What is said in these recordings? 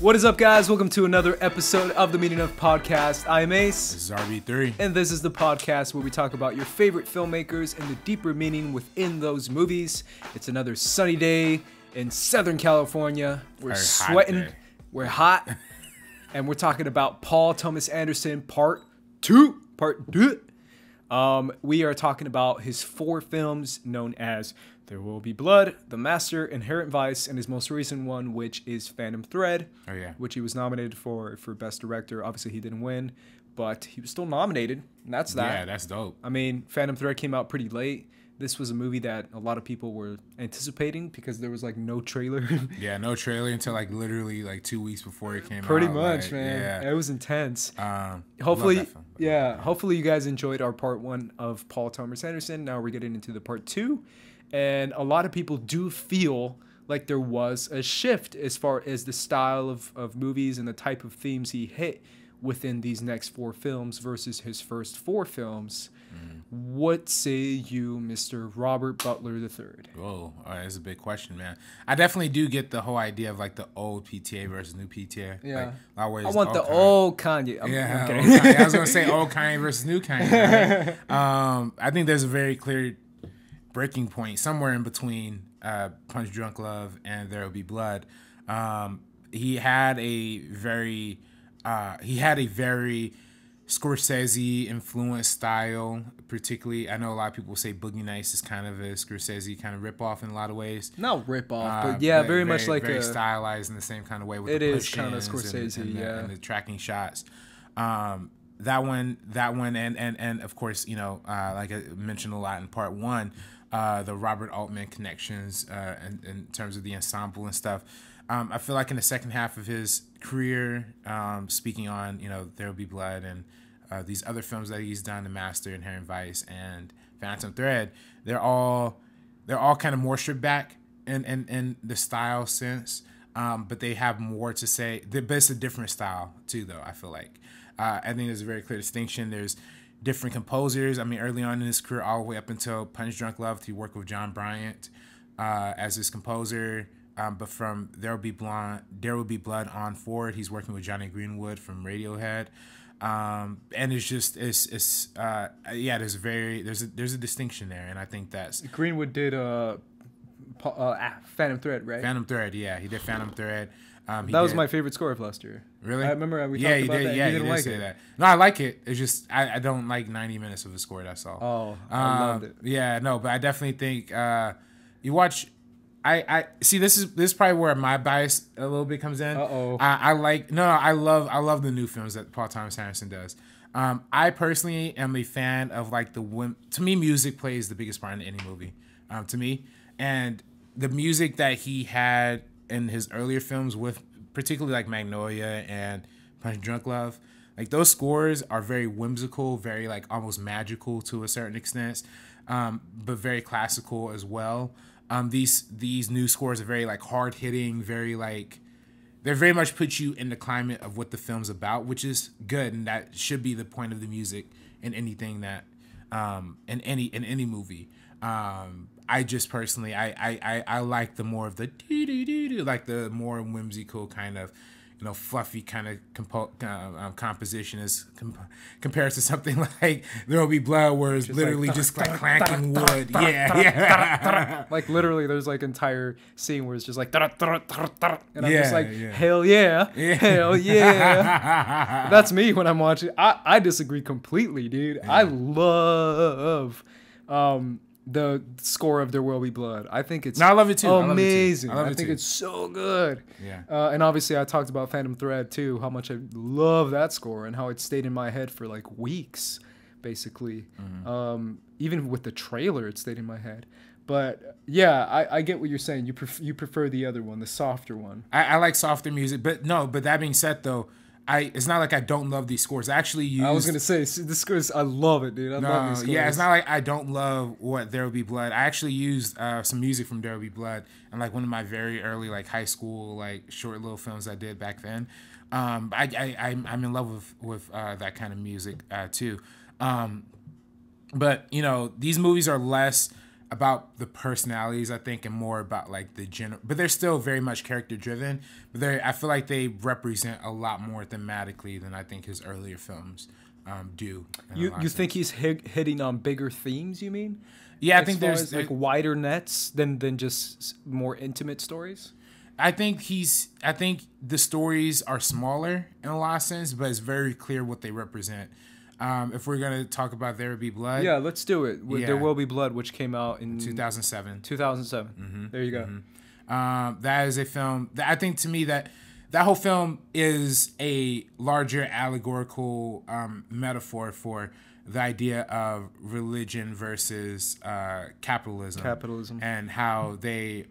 What is up, guys? Welcome to another episode of the Meaning of Podcast. I am Ace. This is RB3. And this is the podcast where we talk about your favorite filmmakers and the deeper meaning within those movies. It's another sunny day in Southern California. We're sweating. We're hot. And we're talking about Paul Thomas Anderson Part 2. We are talking about his 4 films known as There Will Be Blood, The Master, Inherent Vice, and his most recent one, which is Phantom Thread, which he was nominated for Best Director. Obviously, he didn't win, but he was still nominated, and that's that. Yeah, that's dope. I mean, Phantom Thread came out pretty late. This was a movie that a lot of people were anticipating because there was like no trailer. Yeah, no trailer until like literally like 2 weeks before it came out. Pretty much, like, man. Yeah. It was intense. Hopefully, film, hopefully you guys enjoyed our part 1 of Paul Thomas Anderson. Now we're getting into the part 2. And a lot of people do feel like there was a shift as far as the style of movies and the type of themes he hit within these next 4 films versus his first 4 films. What say you, Mr. Robert Butler III? Whoa, that's a big question, man. I definitely do get the whole idea of like the old PTA versus new PTA. Yeah. Like, always I want the old Kanye. I'm kidding. Old Kanye. I was going to say old Kanye versus new Kanye. Right? I think there's a very clear breaking point somewhere in between Punch Drunk Love and There Will Be Blood. He had a very Scorsese influenced style, particularly. I know a lot of people say Boogie Nights is kind of a Scorsese kind of ripoff in a lot of ways. Not ripoff, but yeah, very much like very stylized in the same kind of way. With it the is kind of Scorsese, and the tracking shots. That one, and of course, you know, like I mentioned a lot in part 1, the Robert Altman connections in terms of the ensemble and stuff. I feel like in the second half of his career, speaking on, you know, There Will Be Blood and these other films that he's done, The Master, Inherent Vice, and Phantom Thread, they're all kind of more stripped back in the style sense, but they have more to say. But it's a different style too, though. I feel like I think there's a very clear distinction. There's different composers. I mean, early on in his career, all the way up until Punch Drunk Love, he worked with John Bryant as his composer. But from There Will Be Blood on forward, he's working with Johnny Greenwood from Radiohead, and it's just there's a distinction there, and I think that's Greenwood did Phantom Thread, right? Phantom Thread, yeah, he did Phantom Thread. That was my favorite score of last year. Really? I remember we talked about that. Yeah, you didn't like say it. that. No, I like it. It's just I don't like 90 minutes of a score. That's all. Oh, I loved it. Yeah, no, but I definitely think you watch. I see. This is probably where my bias a little bit comes in. I love the new films that Paul Thomas Anderson does. I personally am a fan of like to me, music plays the biggest part in any movie. To me, and the music that he had in his earlier films, with particularly like Magnolia and Punch Drunk Love, like those scores are very whimsical, very like almost magical to a certain extent, but very classical as well. These new scores are very like hard hitting, very like they very much put you in the climate of what the film's about, which is good, and that should be the point of the music in anything that in any movie. I just personally I like the more of the like the more whimsical kind of, you know, fluffy kind of composition as compared to something like There Will Be Blood, where it's literally like, just like clanking wood. Yeah. Like literally, there's like entire scene where it's just like, and I'm just like, hell yeah, hell yeah. That's me when I'm watching. I disagree completely, dude. Yeah. I love the score of There Will Be Blood. I think it's I love it too. Amazing. I think it's so good. Yeah. And obviously I talked about Phantom Thread too, how much I love that score and how it stayed in my head for like weeks, basically. Mm-hmm. Even with the trailer, it stayed in my head. But yeah, I get what you're saying. You prefer the other one, the softer one. I like softer music, but that being said though, it's not like I don't love these scores. I actually use. I was gonna say the scores. I love it, dude. I love these scores. Yeah, it's not like I don't love what There Will Be Blood. I actually used some music from There Will Be Blood and like one of my very early like high school like short little films I did back then. I'm in love with that kind of music too. But you know, these movies are less about the personalities, I think, and more about like the general. But they're still very much character driven. But I feel like they represent a lot more thematically than I think his earlier films do. You think he's hitting on bigger themes? You mean? Yeah, I think there's like wider nets than just more intimate stories. I think the stories are smaller in a lot of sense, but it's very clear what they represent. If we're gonna talk about There Will Be Blood, yeah, let's do it. Yeah. There Will Be Blood, which came out in 2007. 2007. Mm-hmm. There you go. Mm-hmm. That is a film that I think, to me, that whole film is a larger allegorical metaphor for the idea of religion versus capitalism, and how they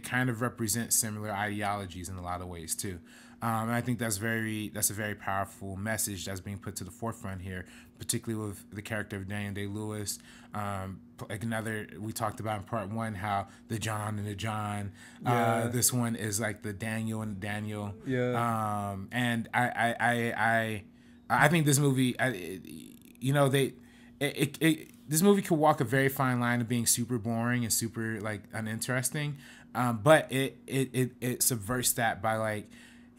kind of represent similar ideologies in a lot of ways too. And I think that's a very powerful message that's being put to the forefront here, particularly with the character of Daniel Day-Lewis. We talked about in part 1 how the John and the John. This one is like the Daniel and Daniel. Yeah. And I think this movie, this movie could walk a very fine line of being super boring and super like uninteresting, but it subverts that by like,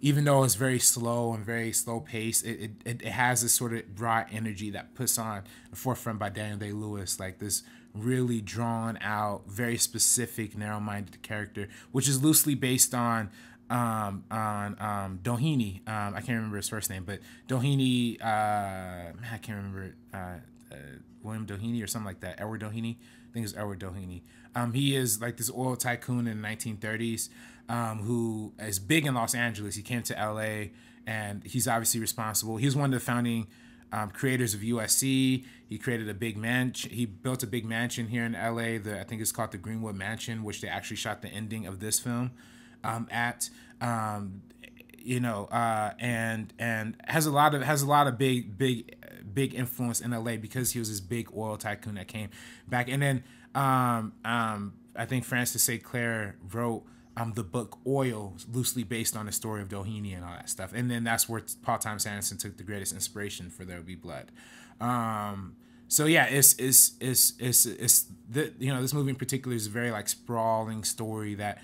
even though it's very slow and very slow paced, it has this sort of raw energy that puts on the forefront by Daniel Day-Lewis, like this really drawn out, very specific, narrow-minded character, which is loosely based on Doheny. I can't remember his first name, but Doheny. I can't remember William Doheny or something like that. Edward Doheny. I think it's Edward Doheny. He is like this oil tycoon in the 1930s, who is big in Los Angeles. He came to LA, and he's obviously responsible. He was one of the founding creators of USC. He created a big mansion. He built a big mansion here in LA. I think it's called the Greenwood Mansion, which they actually shot the ending of this film at. And has a lot of big influence in LA because he was this big oil tycoon that came back. And then I think Francis St. Clair wrote the book Oil, loosely based on the story of Doheny and all that stuff. And then that's where Paul Thomas Anderson took the greatest inspiration for There Will Be Blood. So yeah, it's this movie in particular is a very like sprawling story that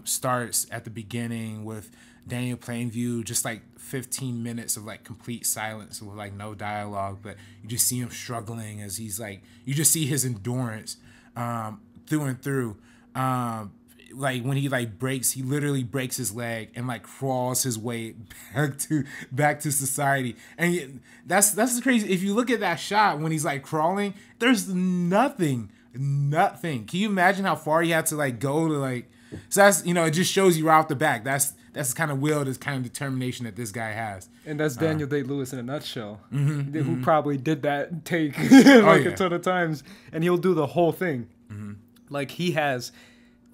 starts at the beginning with Daniel Plainview, just like 15 minutes of like complete silence with like no dialogue, but you just see him struggling as he's like, you just see his endurance through and through. Like when he literally breaks his leg and like crawls his way back to society. And that's crazy. If you look at that shot when he's like crawling, there's nothing. Can you imagine how far he had to like go to like? So that's, it just shows you right off the back. That's the kind of will, this kind of determination that this guy has. And that's Daniel Day-Lewis in a nutshell, who probably did that take a ton of times, and he'll do the whole thing. Mm-hmm. Like he has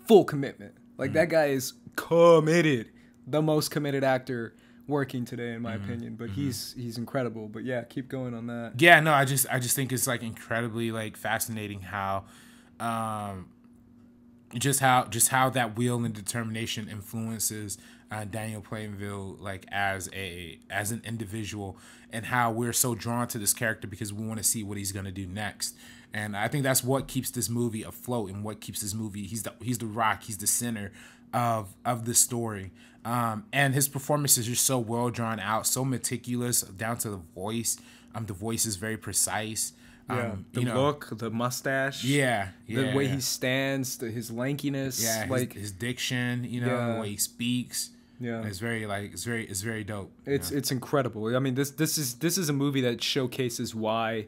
full commitment. Like that guy is committed, the most committed actor working today, in my opinion. But he's incredible. But yeah, keep going on that. Yeah, no, I just think it's like incredibly like fascinating how. Just how that will and determination influences Daniel Plainview like as an individual, and how we're so drawn to this character because we want to see what he's gonna do next. And I think that's what keeps this movie afloat, and what keeps this movie. He's the rock. He's the center of the story. And his performance is just so well drawn out, so meticulous down to the voice. The voice is very precise. Look, the mustache, the way he stands, his lankiness, like his diction, the way he speaks. Yeah, it's very dope. It's incredible. I mean, this is a movie that showcases why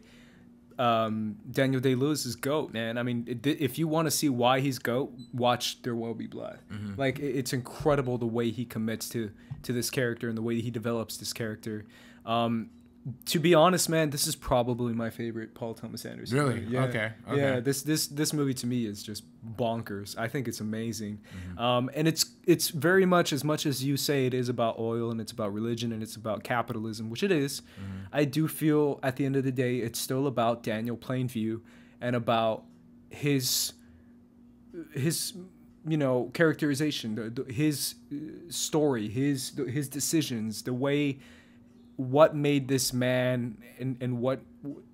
Daniel Day-Lewis is GOAT, man. I mean, if you want to see why he's GOAT, watch There Will Be Blood. Mm-hmm. Like, it's incredible the way he commits to this character and the way he develops this character. To be honest, man, this is probably my favorite Paul Thomas Anderson. Really? Movie. Yeah. Okay. Yeah. This movie to me is just bonkers. I think it's amazing, and it's very much as you say it is about oil and it's about religion and it's about capitalism, which it is. I do feel at the end of the day it's still about Daniel Plainview and about his characterization, his story, his decisions, the way what made this man and what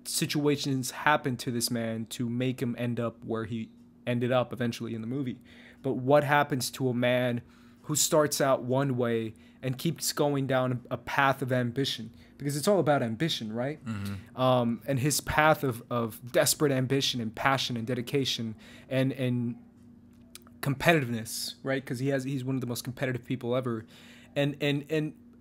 situations happened to this man to make him end up where he ended up eventually in the movie. But what happens to a man who starts out one way and keeps going down a path of ambition? Because it's all about ambition, right? Mm-hmm. And his path of desperate ambition and passion and dedication and competitiveness, right? Because he's one of the most competitive people ever. And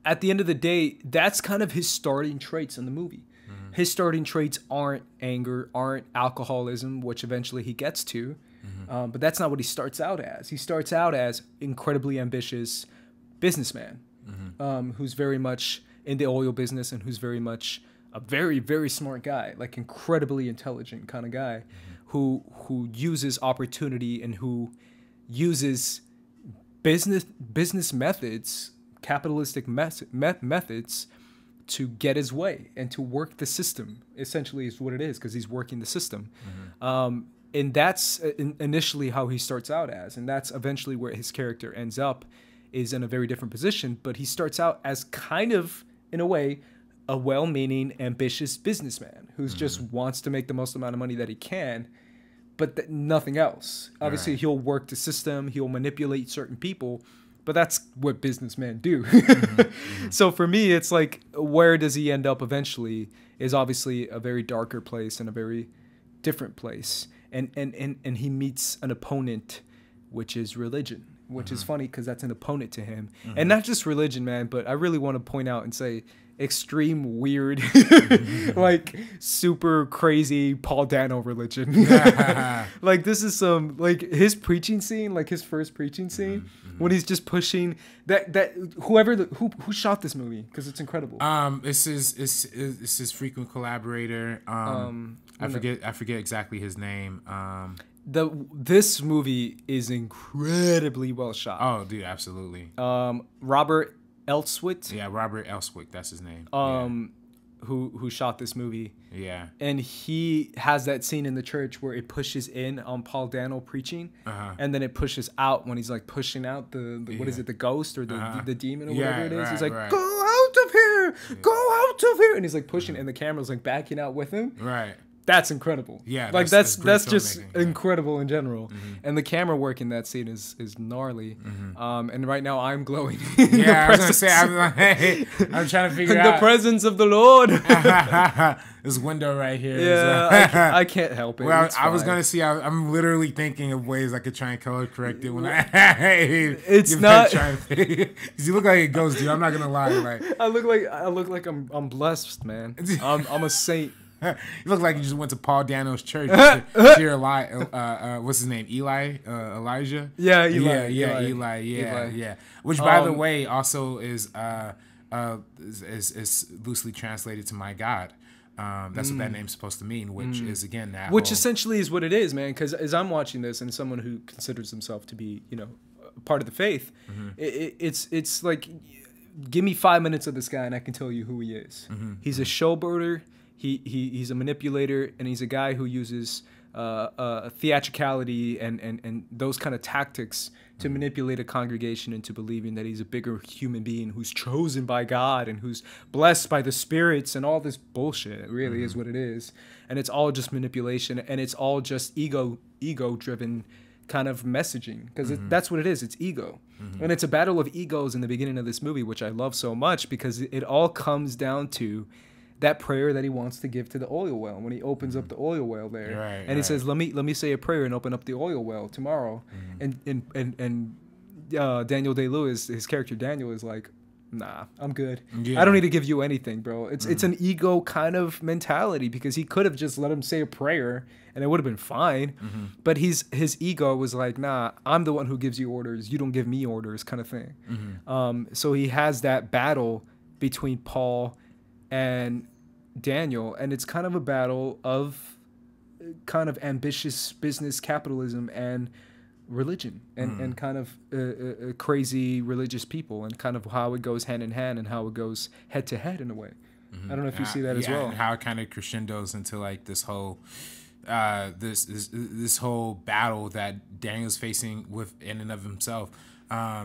at the end of the day, that's kind of his starting traits in the movie. Mm-hmm. His starting traits aren't anger, aren't alcoholism, which eventually he gets to. Mm-hmm. But that's not what he starts out as. He starts out as incredibly ambitious businessman, mm-hmm. Who's very much in the oil business and who's very much a very, very smart guy, like incredibly intelligent kind of guy, mm-hmm. who uses opportunity and who uses business methods, capitalistic methods to get his way and to work the system, essentially is what it is, because he's working the system. Mm-hmm. And that's initially how he starts out as, and that's eventually where his character ends up, is in a very different position. But he starts out as kind of, in a way, a well-meaning, ambitious businessman who's mm-hmm. just wants to make the most amount of money that he can, but nothing else. Obviously, right. He'll work the system, he'll manipulate certain people, but that's what businessmen do. Mm-hmm. Mm-hmm. So for me, it's like, where does he end up eventually is obviously a very darker place and a very different place. And he meets an opponent, which is religion, which mm-hmm. is funny because that's an opponent to him. Mm-hmm. And not just religion, man, but I really want to point out and say extreme weird, mm-hmm. like super crazy Paul Dano religion. Like this is some, like his preaching scene, like his first preaching scene, mm-hmm. when he's just pushing that who shot this movie, because it's incredible. It's his frequent collaborator. I forget exactly his name. This movie is incredibly well shot. Oh, dude, absolutely. Robert Elswit. Yeah, Robert Elswit, that's his name. Who shot this movie. Yeah. And he has that scene in the church where it pushes in on Paul Dano preaching, and then it pushes out when he's like pushing out the what is it, the ghost or the demon or whatever it is. He's like, go out of here, go out of here, and he's like pushing, and the camera's like backing out with him. Right. That's incredible. Yeah, like that's just incredible in general. Mm-hmm. And the camera work in that scene is gnarly. Mm-hmm. And right now I'm glowing. Yeah, I was gonna say I'm trying to figure out the presence of the Lord. This window right here. Yeah, I can't help it. Well, I was gonna see. I'm literally thinking of ways I could try and color correct it when it's not. Because you look like a ghost, dude. I'm not gonna lie. Like I look like I'm blessed, man. I'm a saint. You look like you just went to Paul Dano's church to hear what's his name? Elijah? Yeah, Eli. Yeah. Which, by the way, also is loosely translated to my God. That's what that name's supposed to mean, which is, again, that which essentially is what it is, man. Because as I'm watching this, and someone who considers himself to be, part of the faith, mm-hmm. it's like, give me 5 minutes of this guy, and I can tell you who he is. Mm-hmm. He's a showboater. He's a manipulator, and he's a guy who uses theatricality and those kind of tactics to manipulate a congregation into believing that he's a bigger human being who's chosen by God and who's blessed by the spirits and all this bullshit. It really mm-hmm. is what it is. And it's all just manipulation, and it's all just ego-driven kind of messaging, because mm-hmm. That's what it is. It's ego. Mm-hmm. And it's a battle of egos in the beginning of this movie, which I love so much, because it all comes down to that prayer that he wants to give to the oil well when he opens up the oil well there, right, and he says, "Let me say a prayer and open up the oil well tomorrow." Mm-hmm. And Daniel Day-Lewis, his character Daniel, is like, "Nah, I'm good. Yeah. I don't need to give you anything, bro." It's an ego kind of mentality, because he could have just let him say a prayer and it would have been fine. Mm-hmm. But his ego was like, "Nah, I'm the one who gives you orders. You don't give me orders," kind of thing. Mm-hmm. So he has that battle between Paul and Daniel, and it's kind of a battle of kind of ambitious business capitalism and religion, and kind of crazy religious people, and kind of how it goes hand in hand and how it goes head to head in a way. Mm-hmm. I don't know if you see that as well. And how it kind of crescendos into like this whole this whole battle that Daniel's facing with in and of himself.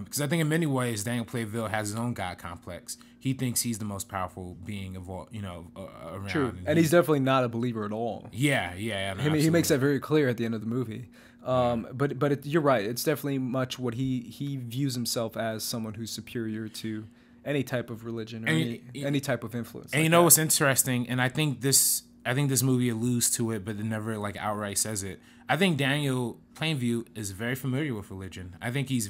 Because I think in many ways Daniel Playville has his own God complex. He thinks he's the most powerful being of all, around. True, and he's definitely not a believer at all. Yeah, no, he makes that very clear at the end of the movie. But you're right. It's definitely much what he views himself as, someone who's superior to any type of religion or any type of influence. And like what's interesting, and I think this movie alludes to it, but it never like outright says it. I think Daniel Plainview is very familiar with religion. I think he's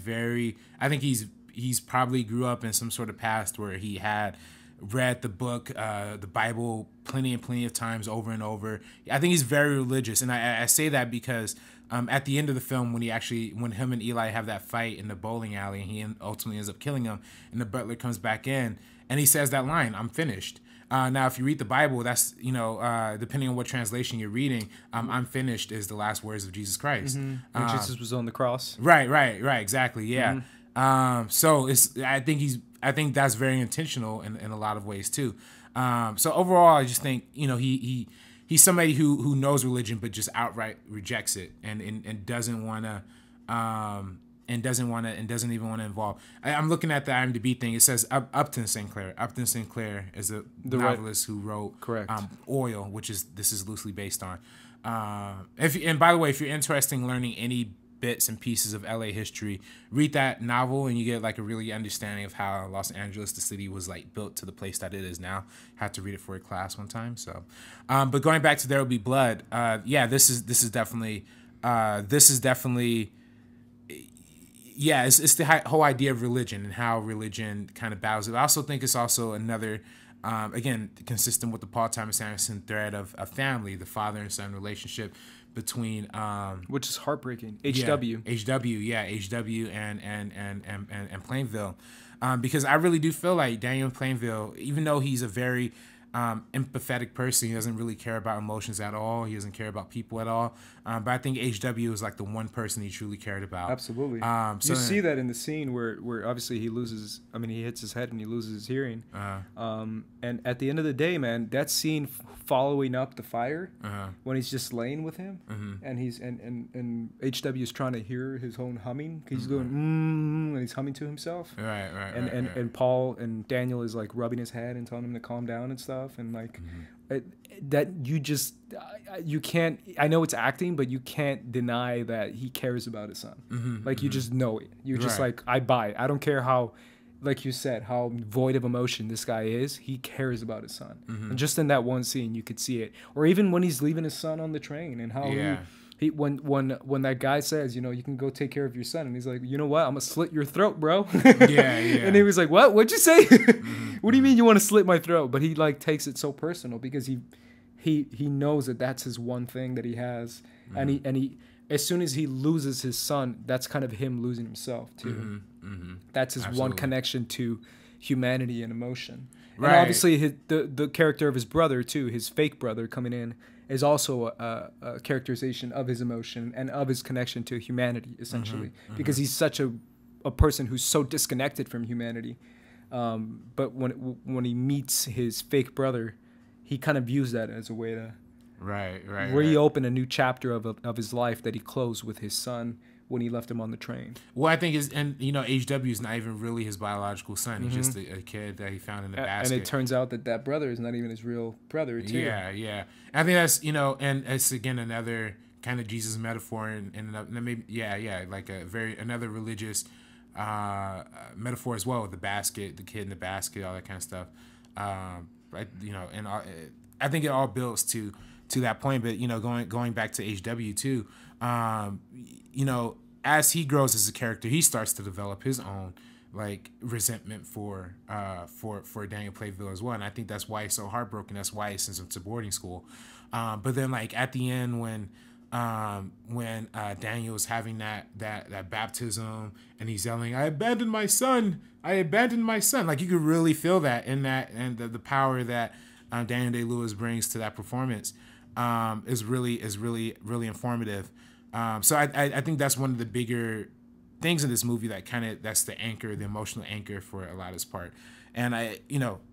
probably grew up in some sort of past where he had read the book, the Bible, plenty of times over and over. I think he's very religious, and I say that because at the end of the film, when him and Eli have that fight in the bowling alley, and he ultimately ends up killing him, and the butler comes back in, and he says that line, "I'm finished." Now, if you read the Bible, that's, depending on what translation you're reading, "I'm finished" is the last words of Jesus Christ. Mm-hmm. When Jesus was on the cross. Right, exactly, yeah. Mm-hmm. So I think that's very intentional in a lot of ways too. So overall, I just think he's somebody who knows religion but just outright rejects it and doesn't want to. And doesn't even want to involve. I'm looking at the IMDb thing. It says Upton Sinclair. Upton Sinclair is the novelist who wrote Oil, which this is loosely based on. And by the way, if you're interested in learning any bits and pieces of LA history, read that novel and you get like a really understanding of how Los Angeles, the city, was like built to the place that it is now. Had to read it for a class one time. So, but going back to There Will Be Blood, this is definitely. Yeah, it's the whole idea of religion and how religion kind of bows. I also think it's also another, again, consistent with the Paul Thomas Anderson thread of a family, the father and son relationship between, which is heartbreaking. HW and Plainville, because I really do feel like Daniel Plainville, even though he's a very empathetic person, he doesn't really care about emotions at all. He doesn't care about people at all. But I think HW is like the one person he truly cared about. Absolutely. You see that in the scene where obviously he hits his head and he loses his hearing. And at the end of the day, man, that scene following up the fire, when he's just laying with him, and he's and HW is trying to hear his own humming. He's going and he's humming to himself. Right. And Paul and Daniel is like rubbing his head and telling him to calm down and stuff. And like that, you can't. I know it's acting, but you can't deny that he cares about his son. You just know it. You're just like, I buy it. I don't care how, like you said, how void of emotion this guy is. He cares about his son. And just in that one scene, you could see it. Or even when he's leaving his son on the train, and how he when that guy says, you can go take care of your son, and he's like, you know what, I'm gonna slit your throat, bro. And he was like, what'd you say? What do you mean you want to slit my throat? But he like takes it so personal because he knows that that's his one thing that he has. And he as soon as he loses his son, that's kind of him losing himself too. That's his one connection to humanity and emotion. Right. And obviously the character of his brother too, his fake brother coming in, is also a characterization of his emotion and of his connection to humanity, essentially, because he's such a person who's so disconnected from humanity. But when he meets his fake brother, he kind of views that as a way to reopen a new chapter of his life that he closed with his son when he left him on the train. Well, I think HW is not even really his biological son. He's just a kid that he found in the basket. And it turns out that brother is not even his real brother, too. Yeah. I think that's, and it's, again, another kind of Jesus metaphor and maybe, like another religious metaphor as well, with the basket, the kid in the basket, all that kind of stuff. And I think it all builds to that point. But, going back to HW, too, as he grows as a character, he starts to develop his own like resentment for Daniel Playville as well, and I think that's why he's so heartbroken. That's why he sends him to boarding school. But then, like at the end, when Daniel's having that baptism and he's yelling, "I abandoned my son! I abandoned my son!" Like you could really feel that in that, and the power that Daniel Day-Lewis brings to that performance is really informative. So I think that's one of the bigger things in this movie that's the anchor, the emotional anchor for Elatta's part. And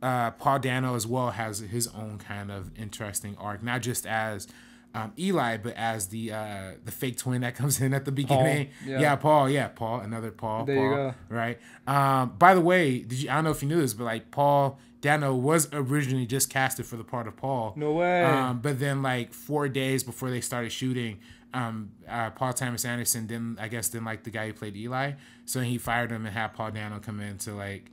Paul Dano as well has his own kind of interesting arc, not just as Eli, but as the fake twin that comes in at the beginning. Paul. Paul, another Paul. There you go. Right. By the way, I don't know if you knew this, but like Paul Dano was originally just casted for the part of Paul. No way. But then like 4 days before they started shooting, Paul Thomas Anderson didn't like the guy who played Eli, so he fired him and had Paul Dano come in to like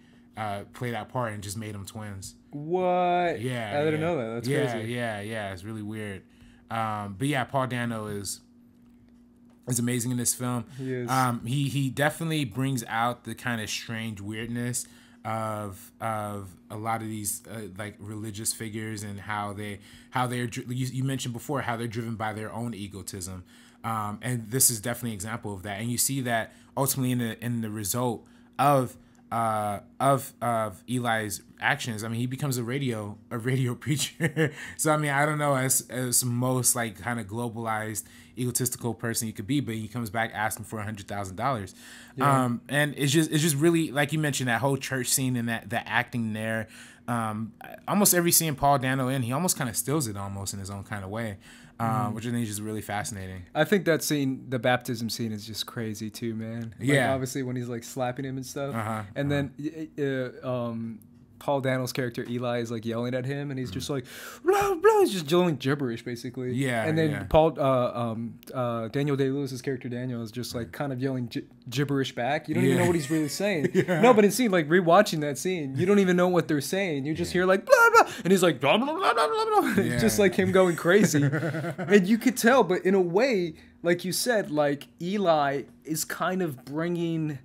play that part and just made them twins. What? Yeah, I didn't know that. That's crazy. Yeah. It's really weird. But yeah, Paul Dano is amazing in this film. He is. He definitely brings out the kind of strange weirdness of a lot of these like religious figures and how they're you mentioned before how they're driven by their own egotism, and this is definitely an example of that. And you see that ultimately in the result of Eli's actions. I mean, he becomes a radio preacher. So I mean, I don't know, as most like kind of globalized egotistical person you could be, but he comes back asking for $100,000. And it's just really, like you mentioned, that whole church scene and that acting there. Almost every scene Paul Dano in, he almost kind of steals it almost in his own kind of way. Which I think is just really fascinating. I think that scene, the baptism scene, is just crazy too, man. Like, obviously when he's like slapping him and stuff, and then Paul Dano's character Eli is like yelling at him, and he's just like, blah, blah, he's just yelling gibberish basically. Yeah. And then Daniel Day-Lewis's character Daniel is just like kind of yelling gibberish back. You don't even know what he's really saying. No, but it seemed like rewatching that scene, you don't even know what they're saying. You just hear like blah blah, and he's like blah blah blah blah blah blah. Just like him going crazy, and you could tell. But in a way, like you said, like Eli is kind of bringing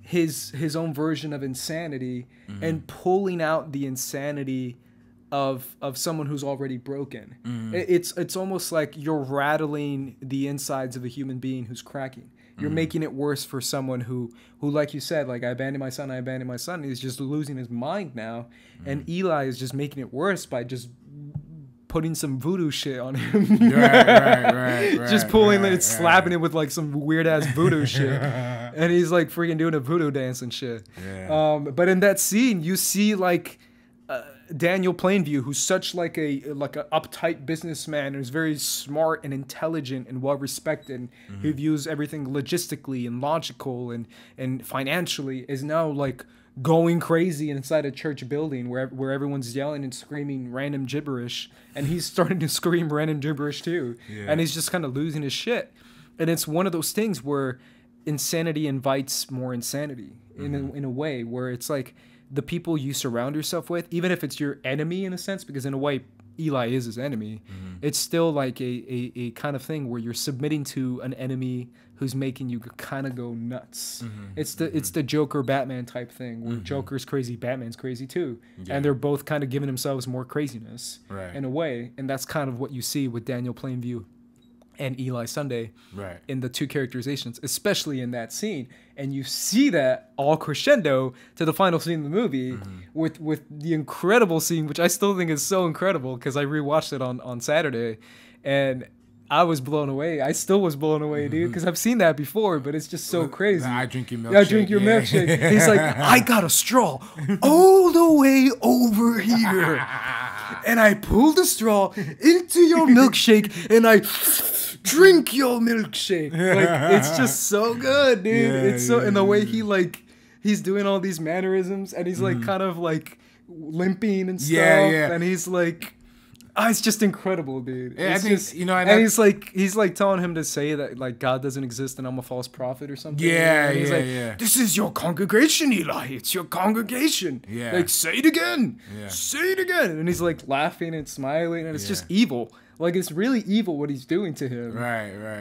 his own version of insanity and pulling out the insanity of someone who's already broken. It's almost like you're rattling the insides of a human being who's cracking. You're making it worse for someone who like you said, like I abandoned my son. He's just losing his mind now. And Eli is just making it worse by just putting some voodoo shit on him. Right. Just pulling it, slapping it with like some weird ass voodoo shit. And he's like freaking doing a voodoo dance and shit. But in that scene, you see like Daniel Plainview, who's such like a uptight businessman who's very smart and intelligent and well respected. Who views everything logistically and logical and financially, is now like going crazy inside a church building where everyone's yelling and screaming random gibberish, and he's starting to scream random gibberish too. And he's just kind of losing his shit. And it's one of those things where insanity invites more insanity in a way, where it's like the people you surround yourself with, even if it's your enemy in a sense, because in a way Eli is his enemy, it's still like a kind of thing where you're submitting to an enemy who's making you kind of go nuts. It's the Joker Batman type thing, where Joker's crazy, Batman's crazy too, and they're both kind of giving themselves more craziness in a way. And that's kind of what you see with Daniel Plainview and Eli Sunday in the two characterizations, especially in that scene. And you see that all crescendo to the final scene of the movie with the incredible scene, which I still think is so incredible because I rewatched it on Saturday, and I was blown away. I still was blown away, dude, because I've seen that before, but it's just so crazy. I drink your milkshake. I drink your milkshake. He's like, I got a straw all the way over here, and I pull the straw into your milkshake, and I drink your milkshake. Like, it's just so good, dude. It's so, and the way he like, he's doing all these mannerisms, and he's like kind of like limping and stuff, and he's like, it's just incredible, dude. Yeah, I think, just, and he's like telling him to say that like God doesn't exist and I'm a false prophet or something. This is your congregation, Eli. It's your congregation. Like, say it again. Say it again. And he's like laughing and smiling, and it's just evil. Like, it's really evil what he's doing to him.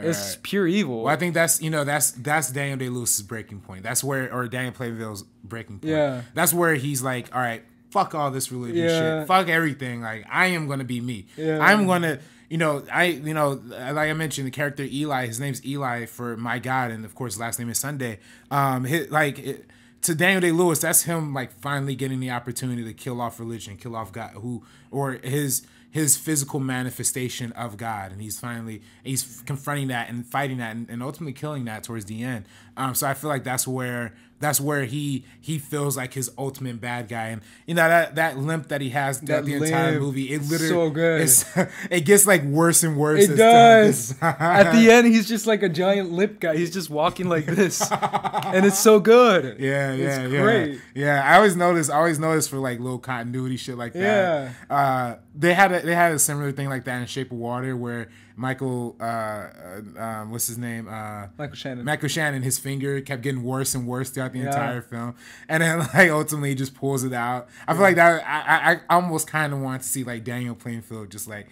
It's pure evil. Well, I think that's Daniel Day-Lewis's breaking point. That's where, or Daniel Plainville's breaking point. That's where he's like, all right, fuck all this religious shit. Fuck everything. Like, I am gonna be me. I'm gonna, like I mentioned, the character Eli, his name's Eli for my God, and of course last name is Sunday. To Daniel Day-Lewis, that's him like finally getting the opportunity to kill off religion, kill off God, or his physical manifestation of God, and he's confronting that and fighting that and ultimately killing that towards the end. So I feel like that's where that's where he feels like his ultimate bad guy. And you know that limp that he has throughout the entire movie, it literally so good. It gets like worse and worse. It does. At the end, he's just like a giant lip guy. He's just walking like this, and it's so good. Yeah, it's great. Yeah, I always notice for like little continuity shit like that. Yeah. They had a similar thing like that in Shape of Water where Michael, what's his name? Michael Shannon, his finger kept getting worse and worse throughout the entire film. And then like ultimately he just pulls it out. I feel like that I almost kind of want to see like Daniel Plainfield just like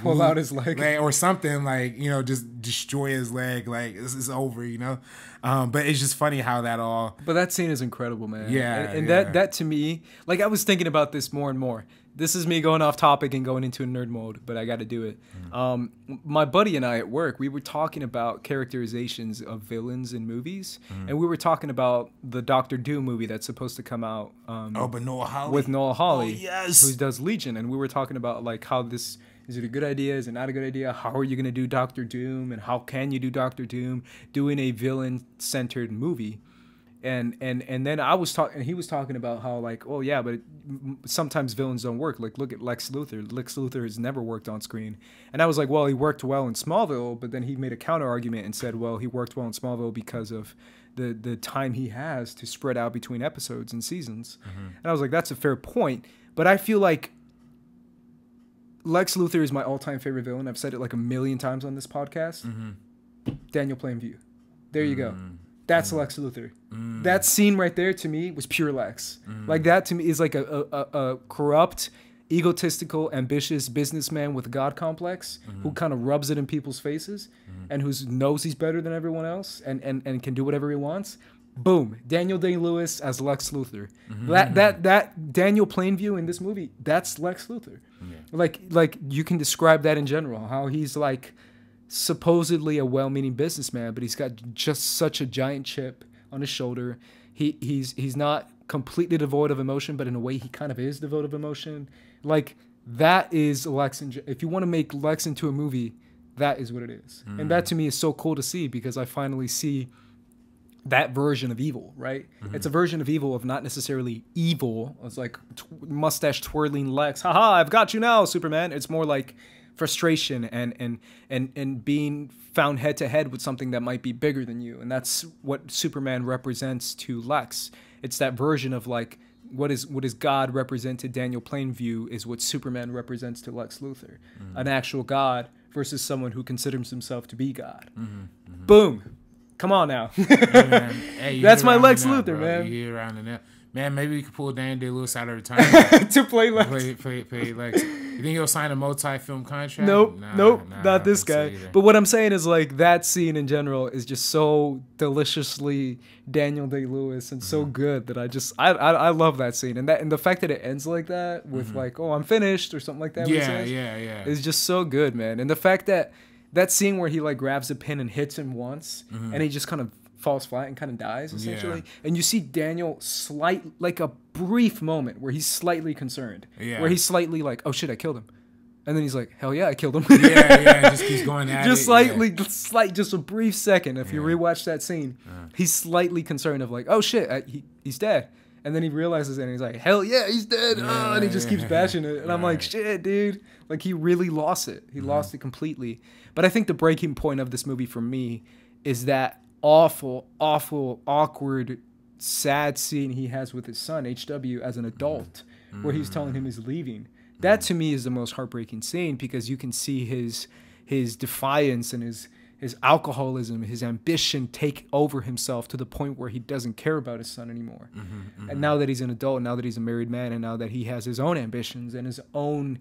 pull out his leg or something, like, you know, just destroy his leg, like this is over, you know. But it's just funny how that all. But that scene is incredible, man. Yeah, and that to me, like I was thinking about this more and more. This is me going off topic and going into a nerd mode, but I got to do it. My buddy and I at work, we were talking about characterizations of villains in movies, and we were talking about the Doctor Doom movie that's supposed to come out. But Noah Hawley. With Noah Hawley, oh, yes, who does Legion, and we were talking about like how this. Is it a good idea? Is it not a good idea? How are you going to do Doctor Doom? And how can you do Doctor Doom doing a villain-centered movie? And then I was talking, and he was talking about how like, oh yeah, but sometimes villains don't work. Like look at Lex Luthor. Lex Luthor has never worked on screen. And I was like, well, he worked well in Smallville, but then he made a counter argument and said, well, he worked well in Smallville because of the time he has to spread out between episodes and seasons. And I was like, that's a fair point. But I feel like Lex Luthor is my all-time favorite villain. I've said it like a million times on this podcast. Daniel Plainview. There you go. That's Lex Luthor. That scene right there to me was pure Lex. Like that to me is like a corrupt, egotistical, ambitious businessman with a God complex who kind of rubs it in people's faces and who knows he's better than everyone else and can do whatever he wants. Boom. Daniel Day-Lewis as Lex Luthor. That Daniel Plainview in this movie, that's Lex Luthor. Like you can describe that in general, how he's like supposedly a well-meaning businessman, but he's got just such a giant chip on his shoulder. He's not completely devoid of emotion, but in a way he kind of is devoid of emotion. Like that is Lex. If you want to make Lex into a movie, that is what it is. And that to me is so cool to see because I finally see that version of evil, right? It's a version of evil of not necessarily evil. It's like mustache twirling Lex. Haha, I've got you now, Superman. It's more like frustration and being found head to head with something that might be bigger than you. And that's what Superman represents to Lex. It's that version of like what is God represent to Daniel Plainview is what Superman represents to Lex Luthor. An actual God versus someone who considers himself to be God. Boom. Come on now. Hey, that's my Lex Luthor, man. You around the net. Man, maybe we could pull Daniel Day-Lewis out of retirement to play Lex. Play Lex. You think he'll sign a multi-film contract? Nope, not this guy. But what I'm saying is like that scene in general is just so deliciously Daniel Day-Lewis and so good that I love that scene and the fact that it ends like that with like, oh, I'm finished or something like that. Yeah. Is just so good, man. And the fact that scene where he like grabs a pin and hits him once and he just kind of falls flat and kind of dies essentially. And you see Daniel like a brief moment where he's slightly concerned, where he's slightly like, oh shit, I killed him. And then he's like, hell yeah, I killed him. Just keeps going at just it. Just a brief second. If you rewatch that scene, he's slightly concerned of like, oh shit, he's dead. And then he realizes it and he's like, hell yeah, he's dead. And he just keeps bashing it. And I'm like, shit, dude. Like he really lost it. He lost it completely. But I think the breaking point of this movie for me is that awful, awkward, sad scene he has with his son, HW, as an adult, where he's telling him he's leaving. That to me is the most heartbreaking scene because you can see his defiance and his alcoholism, his ambition take over himself to the point where he doesn't care about his son anymore. And now that he's an adult, now that he's a married man, and now that he has his own ambitions and his own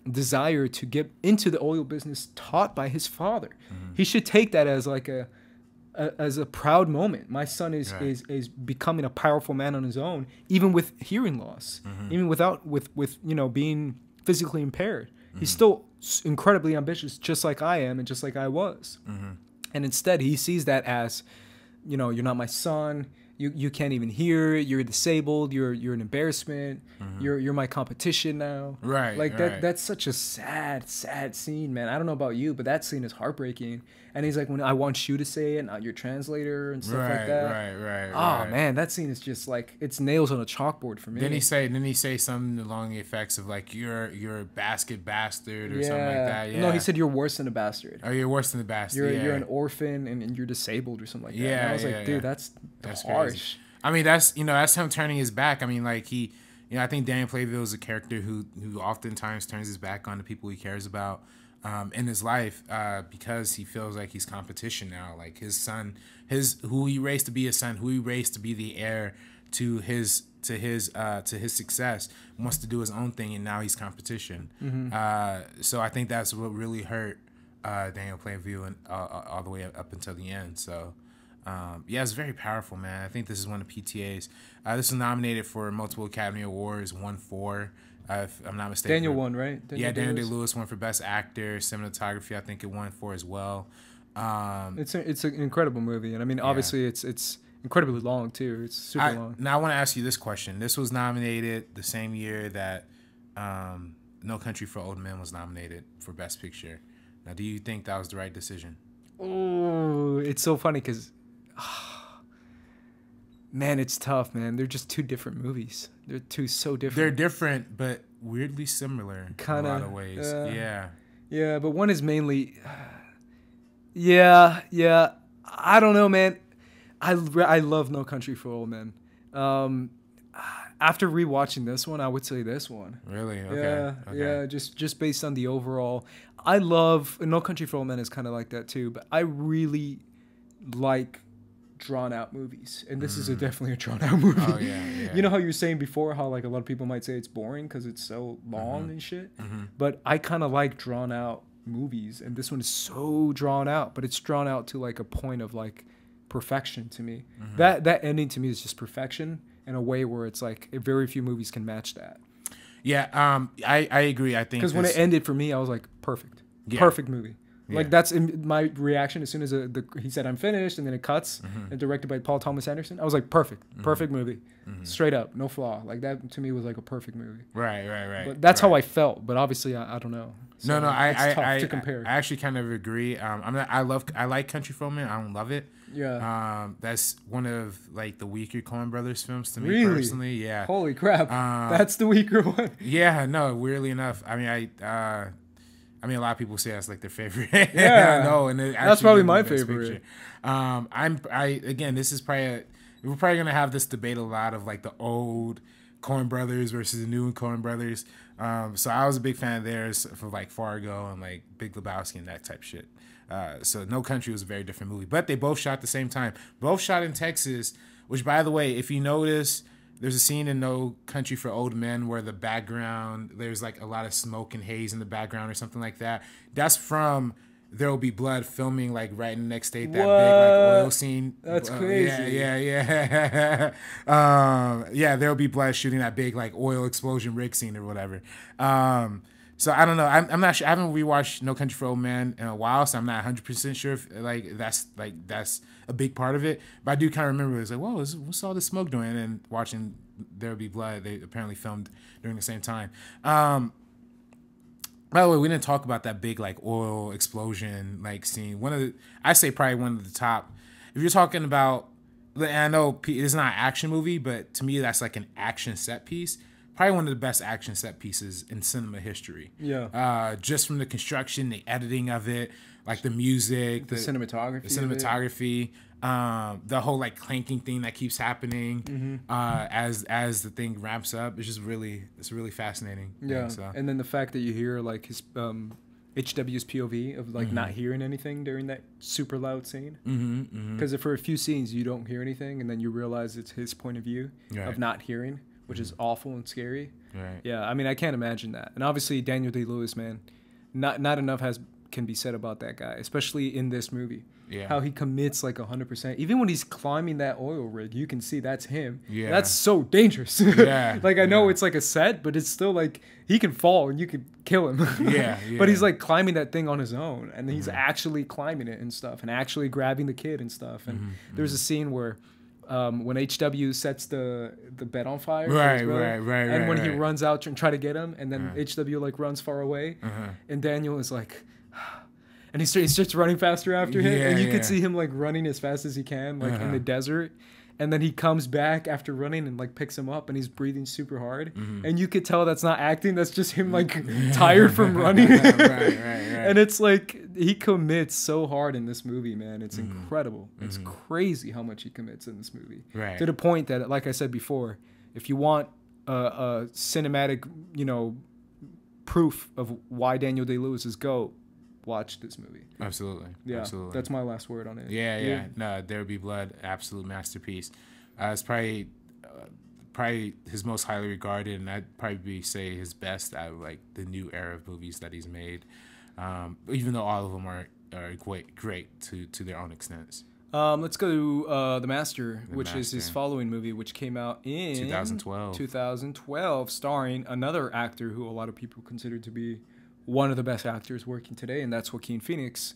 desire to get into the oil business taught by his father, he should take that as like a proud moment. My son is becoming a powerful man on his own, even with hearing loss, even with being physically impaired. He's still incredibly ambitious, just like I am and just like I was. And instead, he sees that as, you're not my son. you can't even hear. You're disabled. You're an embarrassment. You're my competition now. Right. Like that's such a sad scene, man. I don't know about you, but that scene is heartbreaking. And he's like, when I want you to say it, not your translator and stuff like that. Right. Man, that scene is just like it's nails on a chalkboard for me. Then he say something along the effects of like you're a basket bastard or something like that. Yeah. No, he said you're worse than a bastard. Oh, you're worse than a bastard. You're an orphan and you're disabled or something like that. Yeah. And I was like, dude, that's harsh. Crazy. I mean, that's him turning his back. I mean, like I think Daniel Playville is a character who oftentimes turns his back on the people he cares about in his life because he feels like he's competition now. Like his son, who he raised to be his son, who he raised to be the heir to his success, wants to do his own thing, and now he's competition. So I think that's what really hurt Daniel Playville and all the way up until the end. So. It's very powerful, man. I think this is one of PTA's. This was nominated for multiple Academy Awards, won 4, if I'm not mistaken. Daniel won, right? Daniel Day-Lewis won for Best Actor. Cinematography, I think it won 4 as well. It's an incredible movie, and I mean, obviously, it's incredibly long too. It's super long. Now I want to ask you this question. This was nominated the same year that No Country for Old Men was nominated for Best Picture. Now, do you think that was the right decision? Oh, it's so funny because. Man, it's tough, man. They're just two different movies. They're so different. They're different, but weirdly similar in a lot of ways. Yeah, but one is mainly... Yeah. I don't know, man. I love No Country for Old Men. After rewatching this one, I would say this one. Really? Okay. Yeah. Just based on the overall... I love... No Country for Old Men is kind of like that, too. But I really like... drawn out movies, and this is definitely a drawn out movie. Oh yeah. You know how you were saying before how like a lot of people might say it's boring because it's so long and shit, but I kind of like drawn out movies, and this one is so drawn out, but it's drawn out to like a point of like perfection to me. That ending to me is just perfection in a way where it's like very few movies can match that. I agree. I think because when it ended for me, I was like perfect movie. Like that's my reaction as soon as he said I'm finished, and then it cuts and directed by Paul Thomas Anderson. I was like perfect movie, straight up, no flaw. Like that to me was like a perfect movie. Right. But that's how I felt. But obviously I don't know. So it's tough to compare. I actually kind of agree. I like Country for Old Men. I don't love it. Yeah. That's one of like the weaker Coen Brothers films to me really? Personally. Yeah. Holy crap. That's the weaker one. Yeah. No. Weirdly enough, I mean, a lot of people say that's like their favorite. Yeah, I know, and that's probably my favorite. This is we're probably gonna have this debate a lot of like the old Coen Brothers versus the new Coen Brothers. So I was a big fan of theirs for like Fargo and like Big Lebowski and that type shit. So No Country was a very different movie, but they both shot at the same time. Both shot in Texas, which by the way, if you notice. There's a scene in No Country for Old Men where the background, there's like a lot of smoke and haze in the background or something like that. That's from There Will Be Blood filming like right in the next state, that big like oil scene. That's crazy. Yeah. There Will Be Blood shooting that big like oil explosion rig scene or whatever. So I don't know. I'm not sure. I haven't rewatched No Country for Old Men in a while, so I'm not 100% sure if that's a big part of it. But I do kind of remember it was like, whoa, what's all this smoke doing? And watching There Will Be Blood, they apparently filmed during the same time. By the way, we didn't talk about that big like oil explosion like scene. I say probably one of the top. If you're talking about, and I know it's not an action movie, but to me that's like an action set piece. Probably one of the best action set pieces in cinema history. Yeah. Just from the construction, the editing of it, like the music, the cinematography, the whole like clanking thing that keeps happening as the thing ramps up. It's really fascinating. Yeah. And then the fact that you hear like his HW's POV of like not hearing anything during that super loud scene. Because for a few scenes you don't hear anything, and then you realize it's his point of view of not hearing. Which is awful and scary. Right. Yeah, I mean, I can't imagine that. And obviously, Daniel Day-Lewis, man, not enough can be said about that guy, especially in this movie. Yeah. How he commits like 100%. Even when he's climbing that oil rig, you can see that's him. Yeah. That's so dangerous. Yeah. Like, I know it's like a set, but it's still like he can fall and you could kill him. Yeah. But he's like climbing that thing on his own, and he's actually climbing it and stuff, and actually grabbing the kid and stuff. And there's a scene where when HW sets the bed on fire. Right. And when he runs out and try to get him, and then HW like runs far away, and Daniel is like, and he starts running faster after him, and you could see him like running as fast as he can, like in the desert. And then he comes back after running and like picks him up, and he's breathing super hard. And you could tell that's not acting. That's just him like tired from running. right. And it's like he commits so hard in this movie, man. It's incredible. It's crazy how much he commits in this movie. Right. To the point that, like I said before, if you want a cinematic, proof of why Daniel Day-Lewis is GOAT, watch this movie. Absolutely. That's my last word on it. Yeah. No, There Be Blood, absolute masterpiece. It's probably his most highly regarded, and I'd probably say his best out of like the new era of movies that he's made. Even though all of them are great to their own extents. Let's go to The Master, which is his following movie, which came out in 2012, starring another actor who a lot of people consider to be one of the best actors working today, and that's Joaquin Phoenix.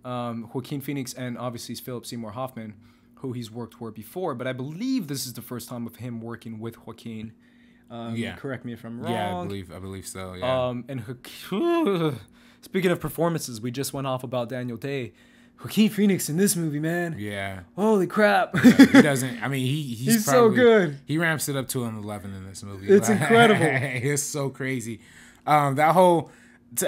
Joaquin Phoenix and obviously Philip Seymour Hoffman, who he's worked for before, but I believe this is the first time of him working with Joaquin. Correct me if I'm wrong. Yeah, I believe so. Yeah. And speaking of performances, we just went off about Daniel Day. Joaquin Phoenix in this movie, man. Yeah. Holy crap. He doesn't. I mean, he's so good. He ramps it up to an 11 in this movie. It's incredible. It's so crazy. That whole.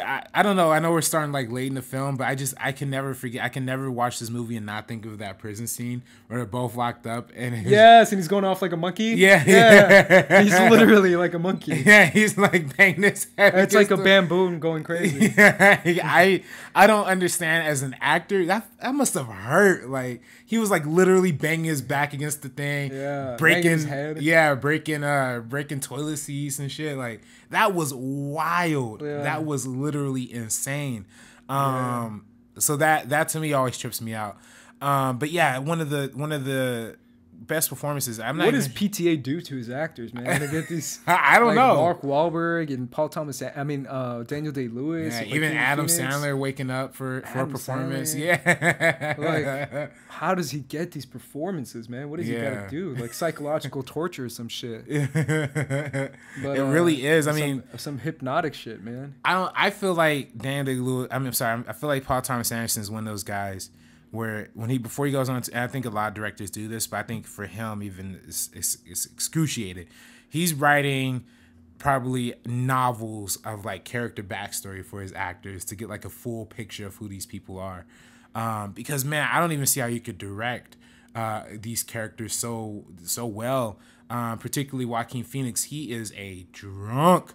I don't know. I know we're starting like late in the film, but I can never forget. I can never watch this movie and not think of that prison scene where they're both locked up. And and he's going off like a monkey. Yeah. He's literally like a monkey. Yeah, he's like banging his head. It's like a bamboo and going crazy. Yeah, I don't understand as an actor that must have hurt. Like he was like literally banging his back against the thing. Yeah, breaking his head. Yeah, breaking toilet seats and shit. Like that was wild. Yeah. That was literally insane. So that to me always trips me out. But yeah, one of the best performances. What does PTA do to his actors, man? To get these, I don't know. Mark Wahlberg and Paul Thomas. I mean, Daniel Day-Lewis. Yeah, even Adam Sandler waking up for a performance. Sandler. Yeah. Like, how does he get these performances, man? What does he got to do? Like psychological torture or some shit. But, it really is. I mean, some hypnotic shit, man. I feel like Daniel Day-Lewis. I feel like Paul Thomas Anderson is one of those guys where before he goes on to, and I think a lot of directors do this, but I think for him even it's excruciating. He's writing probably novels of like character backstory for his actors to get like a full picture of who these people are. Because man, I don't even see how you could direct these characters so well. Particularly Joaquin Phoenix, he is a drunk.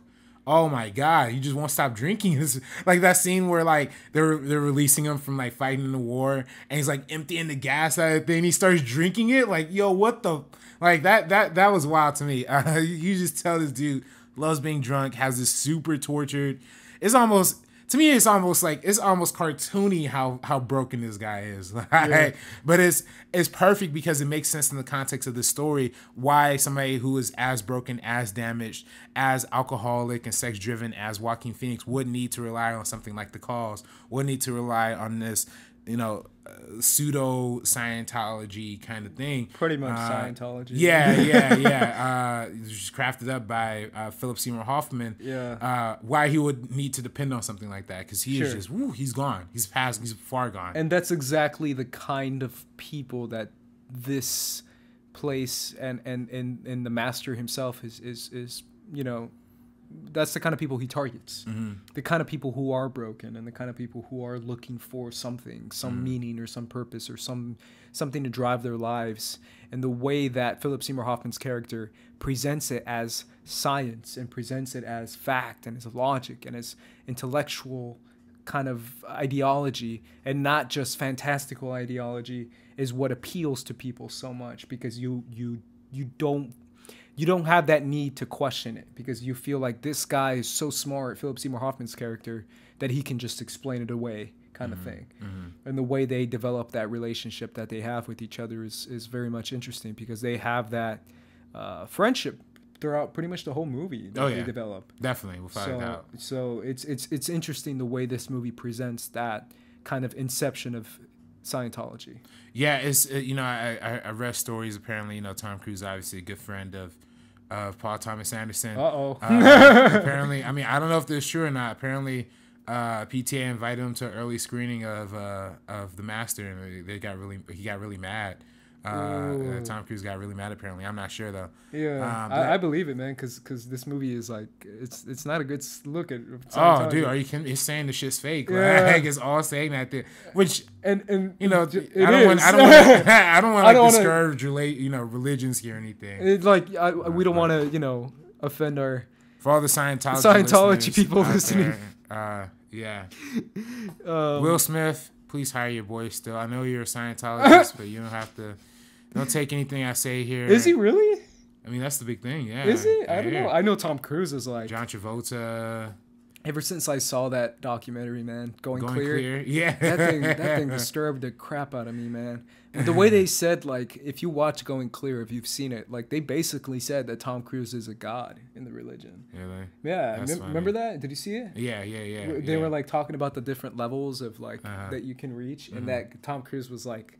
Oh my God, he just won't stop drinking. It's like that scene where like they're releasing him from like fighting in the war, and he's like emptying the gas out of the thing. He starts drinking it. Like, yo, what the like that was wild to me. You just tell this dude loves being drunk, has this super tortured. It's almost cartoony how broken this guy is. But it's perfect because it makes sense in the context of the story why somebody who is as broken, as damaged, as alcoholic and sex driven as Joaquin Phoenix would need to rely on something like The Cause, would need to rely on this, pseudo Scientology kind of thing. Pretty much Scientology. Yeah. Just crafted up by Philip Seymour Hoffman. Yeah. Why he would need to depend on something like that, because he is just he's gone. He's far gone. And that's exactly the kind of people that this place and the master himself is that's the kind of people he targets. Mm-hmm. The kind of people who are broken and the kind of people who are looking for something, some meaning or some purpose or something to drive their lives. And the way that Philip Seymour Hoffman's character presents it as science and presents it as fact and as logic and as intellectual kind of ideology and not just fantastical ideology is what appeals to people so much, because you don't have that need to question it, because you feel like this guy is so smart, Philip Seymour Hoffman's character, that he can just explain it away kind of thing. Mm-hmm. And the way they develop that relationship that they have with each other is very much interesting, because they have that friendship throughout pretty much the whole movie that they develop. Definitely, without a doubt. So it's interesting the way this movie presents that kind of inception of Scientology. Yeah, it's I read stories. Apparently, Tom Cruise obviously a good friend of Paul Thomas Anderson. Apparently, I mean, I don't know if this is true or not. Apparently, PTA invited him to an early screening of The Master, and he got really mad. Tom Cruise got really mad. Apparently, I'm not sure though. Yeah, I believe it, man, because this movie is like it's not a good look at. Oh, dude, are you kidding? It's saying the shit's fake. Yeah. Like, it's all saying that there, which and I don't want to discourage religions here or anything. It's like we don't want to offend our for all the Scientology people listening. Yeah. Will Smith, please hire your boy still. I know you're a Scientologist, but you don't take anything I say here. Is he really? I mean, that's the big thing, yeah. Is he? I don't know. I know Tom Cruise is like... John Travolta. Ever since I saw that documentary, man, Going Clear. Yeah. That thing disturbed the crap out of me, man. And the way they said, like, if you watch Going Clear, if you've seen it, like, they basically said that Tom Cruise is a god in the religion. Really? Yeah. Remember that? Did you see it? Yeah. They were, like, talking about the different levels of, like, that you can reach. And that Tom Cruise was, like,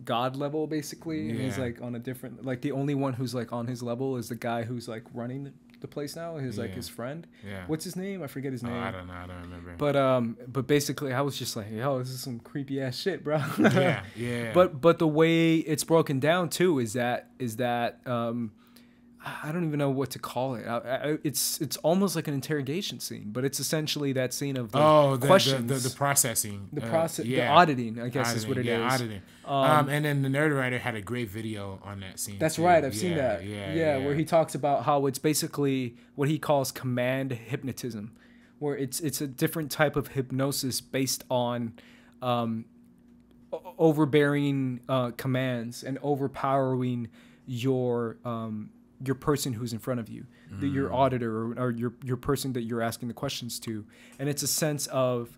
god level, basically. And he's, like, on a different... Like, the only one who's, like, on his level is the guy who's, like, running the place now, like his friend. Yeah. What's his name? I forget his name. I don't know. I don't remember. But basically, I was just like, yo, this is some creepy ass shit, bro. Yeah. But the way it's broken down too is that I don't even know what to call it. It's almost like an interrogation scene, but it's essentially that scene of the questions, the processing, the auditing. I guess is what it is. Auditing. And then the Nerd Writer had a great video on that scene. That's right. I've seen that. Yeah, where he talks about how it's basically what he calls command hypnotism, where it's a different type of hypnosis based on overbearing commands and overpowering your person who's in front of you, your auditor or your person that you're asking the questions to. And it's a sense of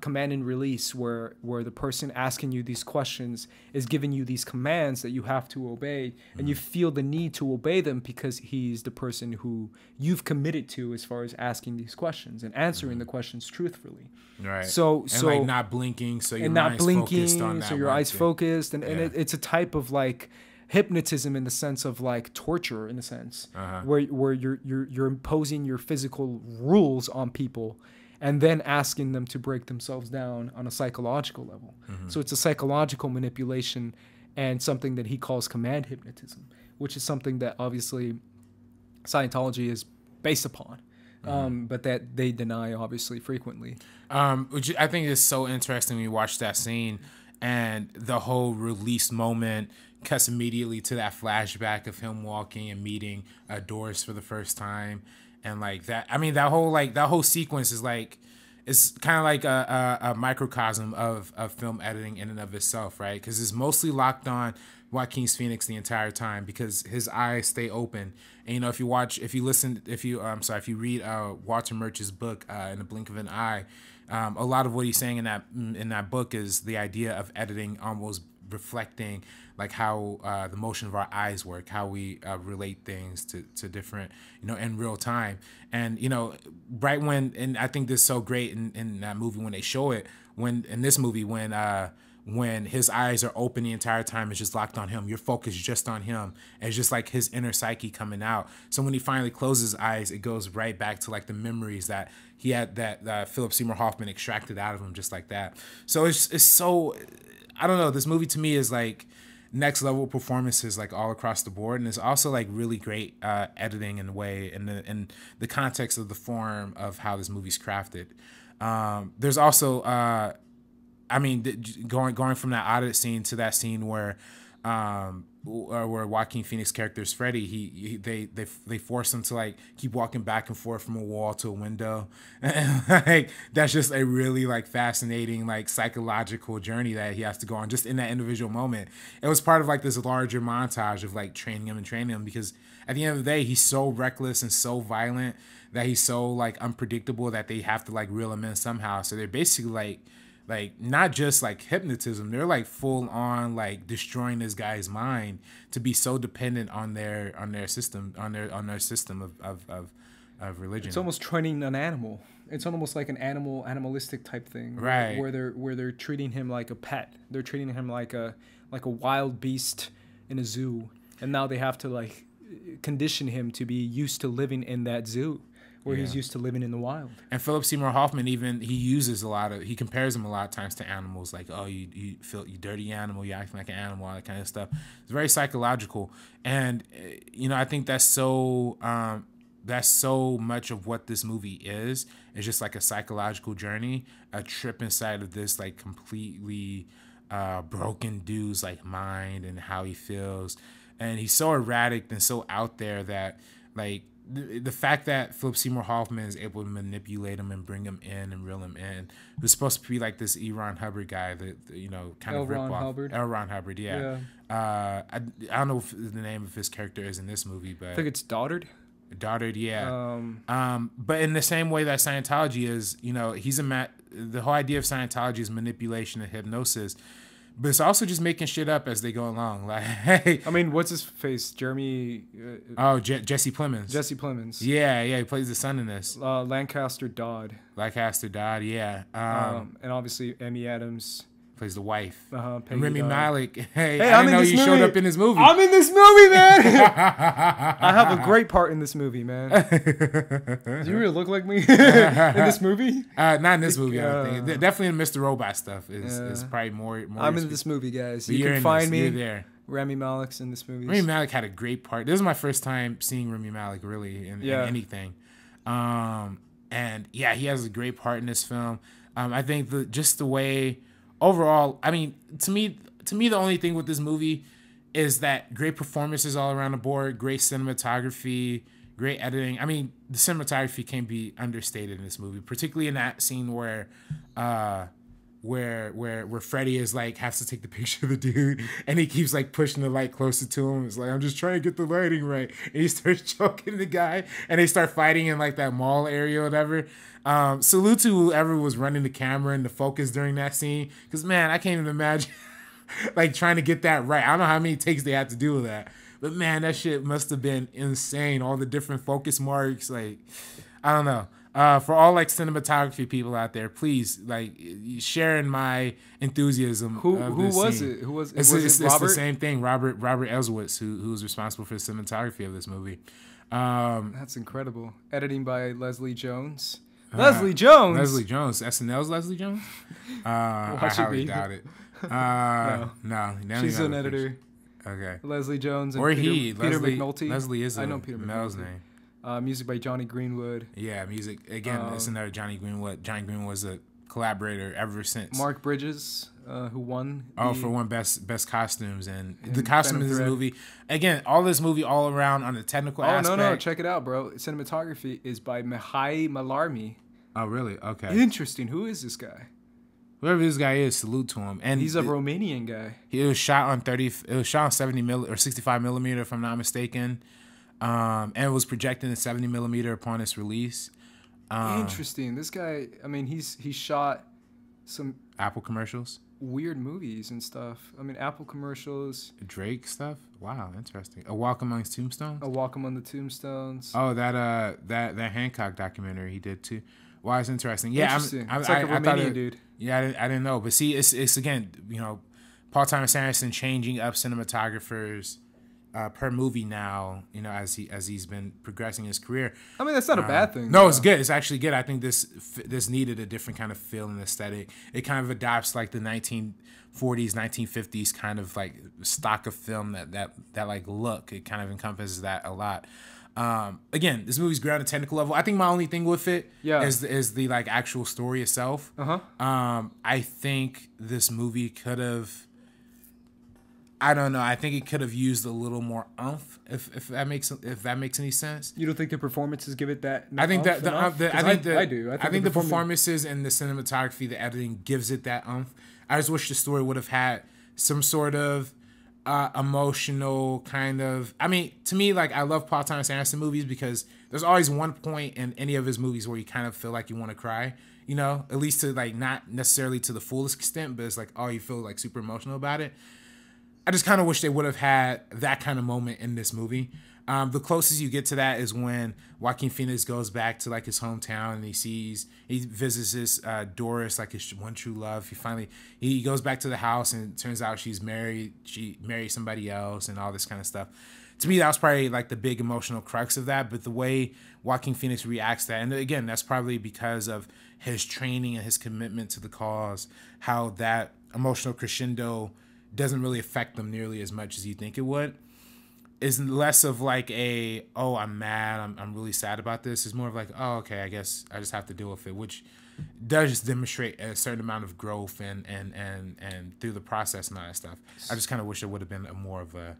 command and release where the person asking you these questions is giving you these commands that you have to obey, and you feel the need to obey them because he's the person who you've committed to as far as asking these questions and answering the questions truthfully. Right. So like not blinking, so your mind's focused on that. So your eyes focused, and it's a type of like hypnotism in the sense of like torture, in a sense where you're imposing your physical rules on people and then asking them to break themselves down on a psychological level. So it's a psychological manipulation and something that he calls command hypnotism, which is something that obviously Scientology is based upon, but that they deny obviously frequently. Which I think is so interesting when you watch that scene and the whole release moment cuts immediately to that flashback of him walking and meeting Doris for the first time, and like that. I mean, that whole sequence is like, it's kind of like a microcosm of film editing in and of itself, right? Because it's mostly locked on Joaquin's Phoenix the entire time because his eyes stay open. And if you read Walter Murch's book In the Blink of an Eye, a lot of what he's saying in that book is the idea of editing almost reflecting like how the motion of our eyes work, how we relate things to different, in real time. And, right when, and I think this is so great in that movie when they show it, when his eyes are open the entire time, it's just locked on him. You're focused just on him. And it's just like his inner psyche coming out. So when he finally closes his eyes, it goes right back to like the memories that he had that Philip Seymour Hoffman extracted out of him just like that. So it's so, I don't know, this movie to me is like next level performances like all across the board, and it's also like really great editing in a way, in the context of the form of how this movie's crafted. There's also going from that audit scene to that scene where Joaquin Phoenix character's Freddy, they force him to like keep walking back and forth from a wall to a window, and like that's just a really like fascinating like psychological journey that he has to go on just in that individual moment. It was part of like this larger montage of like training him because at the end of the day he's so reckless and so violent that he's so like unpredictable that they have to like reel him in somehow. So they're basically like not just like hypnotism, they're like full on like destroying this guy's mind to be so dependent on their system of religion. It's almost training an animal. It's almost like an animalistic type thing, right? Where they're treating him like a pet. They're treating him like a wild beast in a zoo, and now they have to like condition him to be used to living in that zoo, where he's used to living in the wild. And Philip Seymour Hoffman, even he compares him a lot of times to animals, like, oh, you feel, you dirty animal, you acting like an animal, all that kind of stuff. It's very psychological, and I think that's so much of what this movie is. It's just like a psychological journey, a trip inside of this like completely broken dude's like mind and how he feels, and he's so erratic and so out there that like the fact that Philip Seymour Hoffman is able to manipulate him and bring him in and reel him in, who's supposed to be like this E. Ron Hubbard guy, kind of rip off. L. Ron Hubbard, yeah. I don't know if the name of his character is in this movie, but I think it's Doddard, yeah. But in the same way that Scientology is, the whole idea of Scientology is manipulation and hypnosis. But it's also just making shit up as they go along. Like, hey, I mean, what's his face? Jeremy. Jesse Plemons. Jesse Plemons. Yeah, he plays the son in this. Lancaster Dodd. Yeah. And obviously Amy Adams plays the wife. And Remy Malek. Hey, I didn't know you showed up in this movie. I'm in this movie, man. I have a great part in this movie, man. Do you really look like me in this movie? Not in this movie. I don't think. Definitely in Mr. Robot stuff is probably more. I'm in this movie, guys. You can find me. You're there. Rami Malek's in this movie. Rami Malek had a great part. This is my first time seeing Rami Malek really in anything. And yeah, he has a great part in this film. I think the way. Overall, I mean, to me, the only thing with this movie is that great performances all around the board, great cinematography, great editing. I mean, the cinematography can't be understated in this movie, particularly in that scene where Freddy is like has to take the picture of the dude, and he keeps like pushing the light closer to him. It's like, I'm just trying to get the lighting right, and he starts choking the guy, and they start fighting in like that mall area or whatever. Salute to whoever was running the camera and the focus during that scene, because man, I can't even imagine like trying to get that right. I don't know how many takes they had to do with that, but man, that shit must have been insane. All the different focus marks, like I don't know. For all like cinematography people out there, please like sharing my enthusiasm. Who was it? Who was it? It's the same thing. Robert Elswitz, who was responsible for the cinematography of this movie. That's incredible. Editing by Leslie Jones. Leslie Jones. SNL's Leslie Jones. I highly doubt it. No, she's an editor. Okay. Leslie Jones and Peter Leslie, McNulty. Leslie is I know Peter Mel's McNulty. name. Music by Johnny Greenwood. Yeah, music again. It's another Johnny Greenwood. Johnny Greenwood was a collaborator ever since. Mark Bridges, who won. For one best costumes and the costumes in this movie. Again, all this movie all around on the technical aspect. No, check it out, bro. Cinematography is by Mihai Malarmi. Oh, really? Okay. Interesting. Who is this guy? Whoever this guy is, salute to him. And he's a Romanian guy. It was shot on 70 or 65 millimeter, if I'm not mistaken. And it was projected in 70 millimeter upon its release. Interesting. This guy, I mean, he's shot some Apple commercials, weird movies and stuff. I mean, Apple commercials, Drake stuff. Wow, interesting. A Walk Amongst Tombstones. A Walk Among the Tombstones. Oh, that Hancock documentary he did too. Wow, it's interesting. Yeah, interesting. It's like a Romanian dude. Yeah, I didn't know, but see, it's again, Paul Thomas Anderson changing up cinematographers per movie now, as he's been progressing his career. I mean, that's not a bad thing. No, it's good. It's actually good. I think this needed a different kind of feel and aesthetic. It kind of adopts like the 1940s, 1950s kind of like stock of film that like look. It kind of encompasses that a lot. Again, this movie's great on a technical level. I think my only thing with it is the like actual story itself. I think this movie could have. I don't know. I think it could have used a little more oomph, if that makes any sense. You don't think the performances give it that? I think that I do. I think the performances and the cinematography, the editing gives it that oomph. I just wish the story would have had some sort of emotional kind of. I mean, to me, like I love Paul Thomas Anderson movies because there's always one point in any of his movies where you kind of feel like you want to cry. At least to like not necessarily to the fullest extent, but it's like you feel like super emotional about it. I just kind of wish they would have had that kind of moment in this movie. The closest you get to that is when Joaquin Phoenix goes back to like his hometown and he visits his Doris, like his one true love. He goes back to the house and it turns out she's married. She married somebody else and all this kind of stuff. To me, that was probably like the big emotional crux of that. But the way Joaquin Phoenix reacts to that, and again, that's probably because of his training and his commitment to the cause, how that emotional crescendo doesn't really affect them nearly as much as you think it would. Is less of like I'm mad, I'm really sad about this. It's more of like, oh, okay, I guess I just have to deal with it, which does just demonstrate a certain amount of growth and through the process and all that stuff. I just kind of wish it would have been more of a,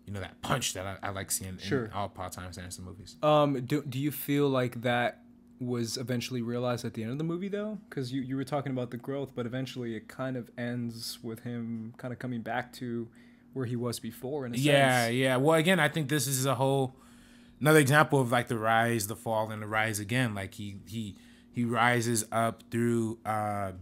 that punch that I like seeing in all Paul Thomas Anderson movies. Do you feel like that was eventually realized at the end of the movie though? Because you were talking about the growth, but eventually it kind of ends with him kind of coming back to where he was before in a sense. Yeah. Well, again, I think this is another example of like the rise, the fall, and the rise again. Like he rises up through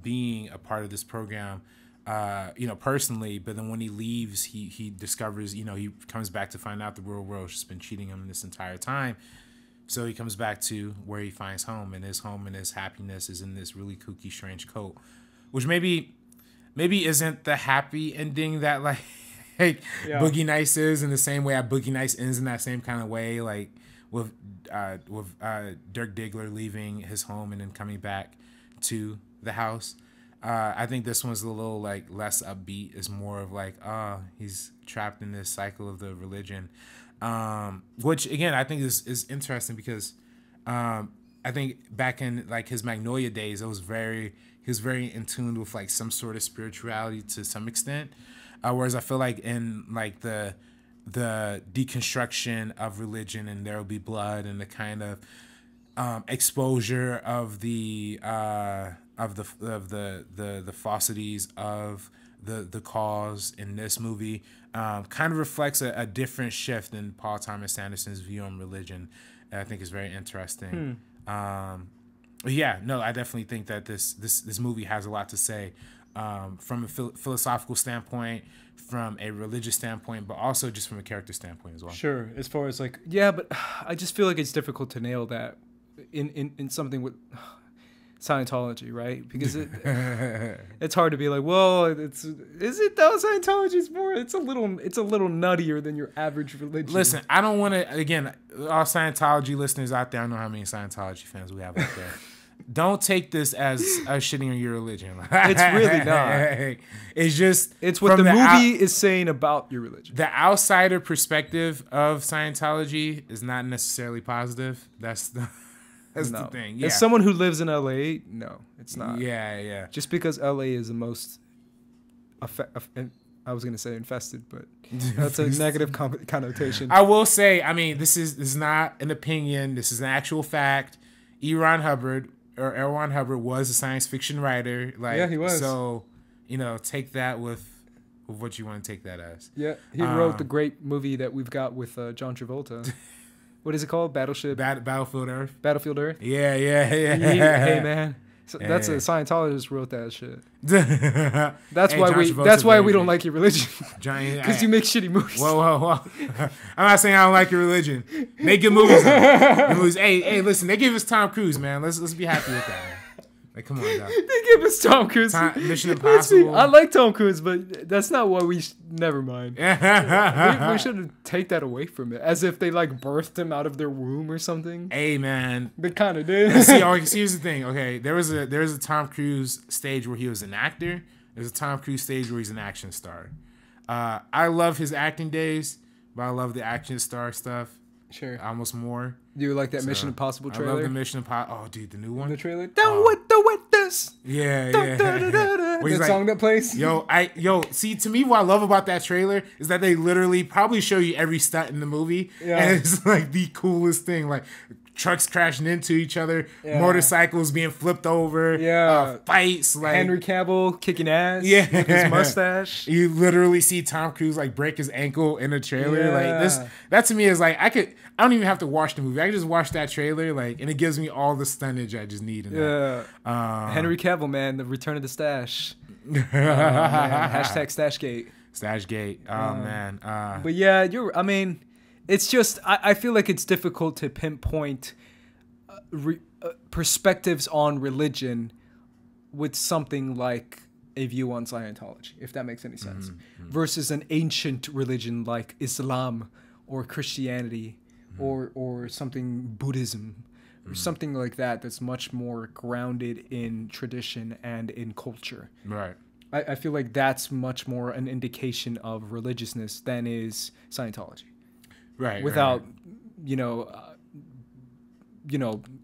being a part of this program, personally. But then when he leaves, he discovers, he comes back to find out the real world's just been cheating him this entire time. So he comes back to where he finds home, and his happiness is in this really kooky, strange coat, which maybe isn't the happy ending that like. Boogie Nights is in the same way Boogie Nights ends in that same kind of way, like with Dirk Diggler leaving his home and then coming back to the house. I think this one's a little like less upbeat. It's more of like, he's trapped in this cycle of the religion, which again I think is interesting because I think back in like his Magnolia days, he was very in tune with like some sort of spirituality to some extent. Whereas I feel like in like the deconstruction of religion and There Will Be Blood and the kind of exposure of the falsities of the cause in this movie kind of reflects a different shift in Paul Thomas Anderson's view on religion. And I think is very interesting. I definitely think that this movie has a lot to say. From a philosophical standpoint, from a religious standpoint, but also just from a character standpoint as well. Sure. As far as like, yeah, but I just feel like it's difficult to nail that in something with Scientology, right? Because it's hard to be like, well, is it though? Scientology's more. It's a little nuttier than your average religion. Listen, I don't want to. Again, all Scientology listeners out there, I don't know how many Scientology fans we have out there. Don't take this as shitting on your religion. It's really not. It's what the movie is saying about your religion. The outsider perspective of Scientology is not necessarily positive. That's the thing. Yeah. As someone who lives in LA, no, it's not. Yeah. Just because LA is the most, I was gonna say infested, but that's a negative connotation. I will say, I mean, this is not an opinion. This is an actual fact. L. Ron Hubbard was a science fiction writer. Yeah, he was. So, take that with what you want to take that as. Yeah, he wrote the great movie that we've got with John Travolta. What is it called? Battlefield Earth. Battlefield Earth. Yeah. Hey man, so that's a Scientologist wrote that shit. That's why we don't like your religion. Because you make shitty movies. Whoa. I'm not saying I don't like your religion. Make good movies. Hey, listen, they gave us Tom Cruise, man. Let's be happy with that, man. Like, come on, dog. They give us Tom Cruise. Mission Impossible. I like Tom Cruise, but that's not why we. Never mind. we should take that away from it, as if they like birthed him out of their womb or something. Hey, man, they kind of did. See, here's the thing. Okay, there was a Tom Cruise stage where he was an actor. There's a Tom Cruise stage where he's an action star. I love his acting days, but I love the action star stuff. Sure. Almost more. Do you like that Mission Impossible trailer? I love the Mission Impossible. Oh, dude, the new one. The trailer. Don't with this. Yeah. That song that plays. See, to me, what I love about that trailer is that they literally probably show you every stunt in the movie. Yeah. And it's like the coolest thing. Like, trucks crashing into each other, motorcycles being flipped over, fights, like Henry Cavill kicking ass, with his mustache. You literally see Tom Cruise like break his ankle in a trailer. Like this, that to me is like I don't even have to watch the movie. I can just watch that trailer, like, and it gives me all the stunnage I just need. Henry Cavill, man, the return of the stash. Hashtag Stashgate. Stashgate. Oh man. But yeah, It's just I feel like it's difficult to pinpoint perspectives on religion with something like a view on Scientology, if that makes any sense, versus an ancient religion like Islam or Christianity or something Buddhism or something like that that's much more grounded in tradition and in culture. Right. I feel like that's much more an indication of religiousness than is Scientology. Right. Without,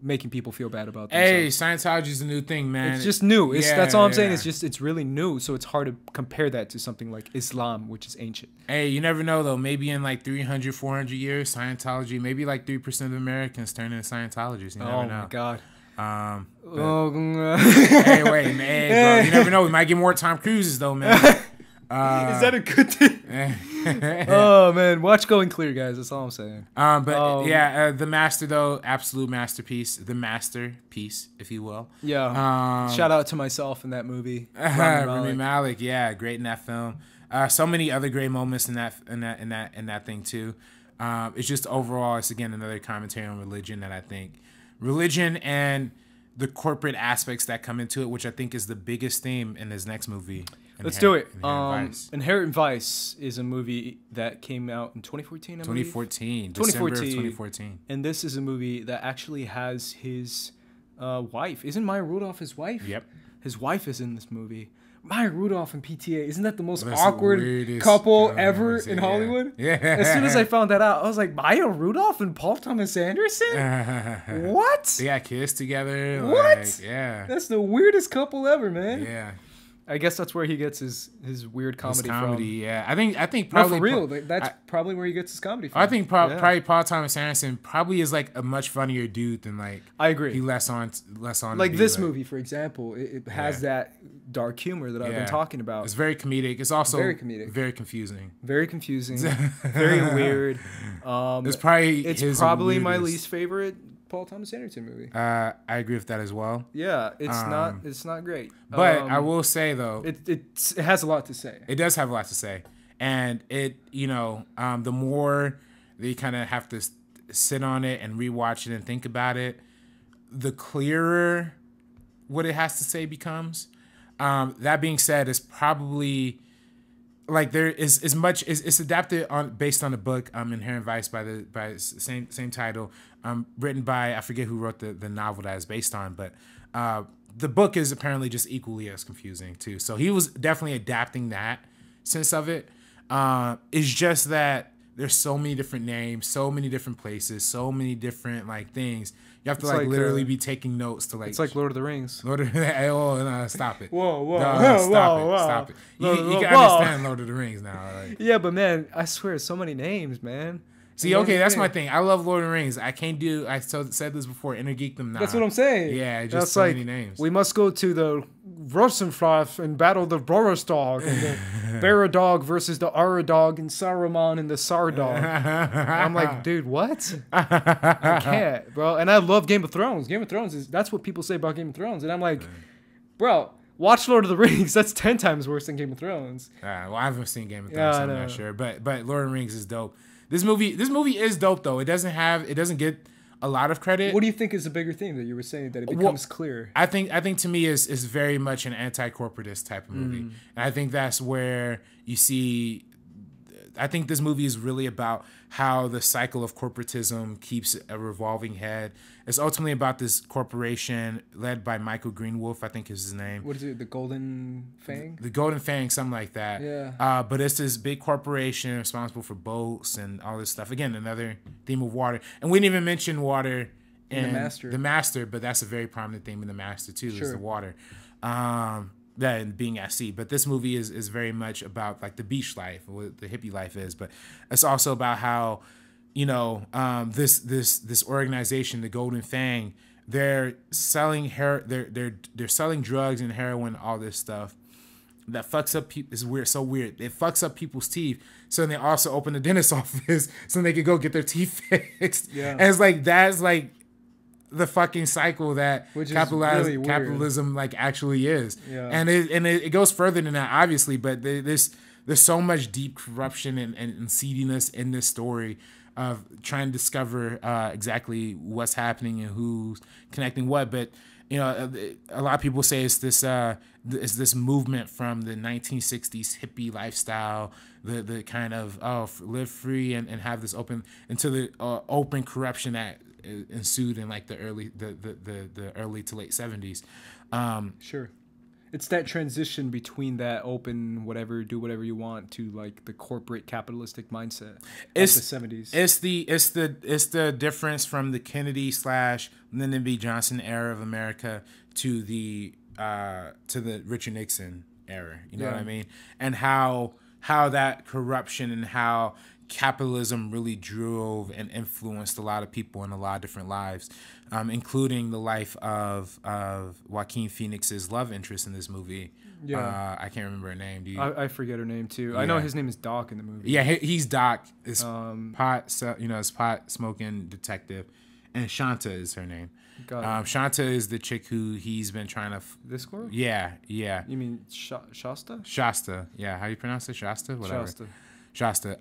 making people feel bad about themselves. Hey, Scientology's a new thing, man. It's just new. That's all I'm saying. It's really new. So it's hard to compare that to something like Islam, which is ancient. Hey, you never know though. Maybe in like 300, 400 years, Scientology, maybe like 3% of Americans turn into Scientologists. You never know. Oh my God. Hey, wait, man, bro. You never know. We might get more Tom Cruises though, man. Is that a good thing? Oh man, watch Going Clear, guys. That's all I'm saying. The Master though, absolute masterpiece. The masterpiece, if you will. Yeah. Shout out to myself in that movie. Rami Malek, yeah, great in that film. So many other great moments in that thing too. It's just overall, it's again another commentary on religion that I think religion and the corporate aspects that come into it, which I think is the biggest theme in this next movie. Let's do it. Inherent Vice is a movie that came out in 2014. 2014. December of 2014. And this is a movie that actually has his wife. Isn't Maya Rudolph his wife? Yep. His wife is in this movie. Maya Rudolph and PTA. Isn't that the most awkward couple ever in Hollywood? Yeah. As soon as I found that out, I was like, Maya Rudolph and Paul Thomas Anderson? What? They got kids together. What? Yeah. That's the weirdest couple ever, man. Yeah. I guess that's where he gets his weird comedy from. Yeah. I think probably for real. That's probably where he gets his comedy from. I think probably Paul Thomas Anderson probably is like a much funnier dude than like. I agree. He less on. Like this movie, for example, it has that dark humor that I've been talking about. It's very comedic. It's also very comedic. Very confusing. Very confusing. Very weird. It's probably my least favorite Paul Thomas Anderson movie. I agree with that as well. Yeah, it's not great. But I will say though, it has a lot to say. It does have a lot to say, and the more that you kind of have to sit on it and rewatch it and think about it, the clearer what it has to say becomes. That being said, it's probably like there is as much it's adapted based on the book Inherent Vice by the same title, written by, I forget who wrote the novel that it's based on, but the book is apparently just equally as confusing too. So he was definitely adapting that sense of it. It's just that there's so many different names, so many different places, so many different like things. You have to literally be taking notes to like. It's like Lord of the Rings. Stop it. Whoa. Stop it. You can understand Lord of the Rings now. Like. Yeah, but man, I swear, so many names, man. See, okay, that's my thing. I love Lord of the Rings. I can't do. Said this before. Intergeek them now. That's what I'm saying. Yeah, just that's so many names. We must go to the Rosenflath and battle the Borosdog and the Baradog versus the Aradog and Saruman and the Sardog. I'm like, dude, what? I can't, bro. And I love Game of Thrones. Game of Thrones that's what people say about Game of Thrones, and I'm like, bro. Watch Lord of the Rings. That's 10 times worse than Game of Thrones. Well, I haven't seen Game of Thrones, so I'm not sure. But Lord of the Rings is dope. This movie is dope though. It doesn't get a lot of credit. What do you think is the bigger theme that you were saying that it becomes clear? I think to me is very much an anti-corporatist type of movie. And I think that's where you see. I think this movie is really about how the cycle of corporatism keeps a revolving head. It's ultimately about this corporation led by Michael Greenwolf, I think is his name. What is it? The Golden Fang? The Golden Fang, something like that. Yeah. But it's this big corporation responsible for boats and all this stuff. Again, another theme of water. And we didn't even mention water in The Master, but that's a very prominent theme in The Master too, is the water. That being at sea. But this movie is very much about like the beach life, what the hippie life is, but it's also about how, this organization, the Golden Fang, they're selling they're selling drugs and heroin, all this stuff that fucks up people. It's weird, so weird. It fucks up people's teeth. So then they also open the dentist office so they can go get their teeth fixed. Yeah. And it's like that's like the fucking cycle that capitalism like actually is. Yeah. And it goes further than that, obviously, but there's so much deep corruption and seediness in this story. of trying to discover exactly what's happening and who's connecting what. But a lot of people say it's this movement from the 1960s hippie lifestyle, the kind of live free and have this open, into the open corruption that ensued in like the early to late 70s. Sure. It's that transition between that open whatever, do whatever you want, to like the corporate capitalistic mindset of the 70s. It's the difference from the Kennedy / Lyndon B. Johnson era of America to the Richard Nixon era. You know what I mean? And how that corruption and how capitalism really drove and influenced a lot of people in a lot of different lives, including the life of Joaquin Phoenix's love interest in this movie. Yeah, I can't remember her name. Do you? I forget her name too. Yeah. I know his name is Doc in the movie. Yeah, he's Doc. It's his pot smoking detective, and Shanta is her name. Shanta is the chick who he's been trying to. This girl? Yeah. You mean Shasta? Shasta. Yeah, how do you pronounce it? Shasta. Whatever. Shasta.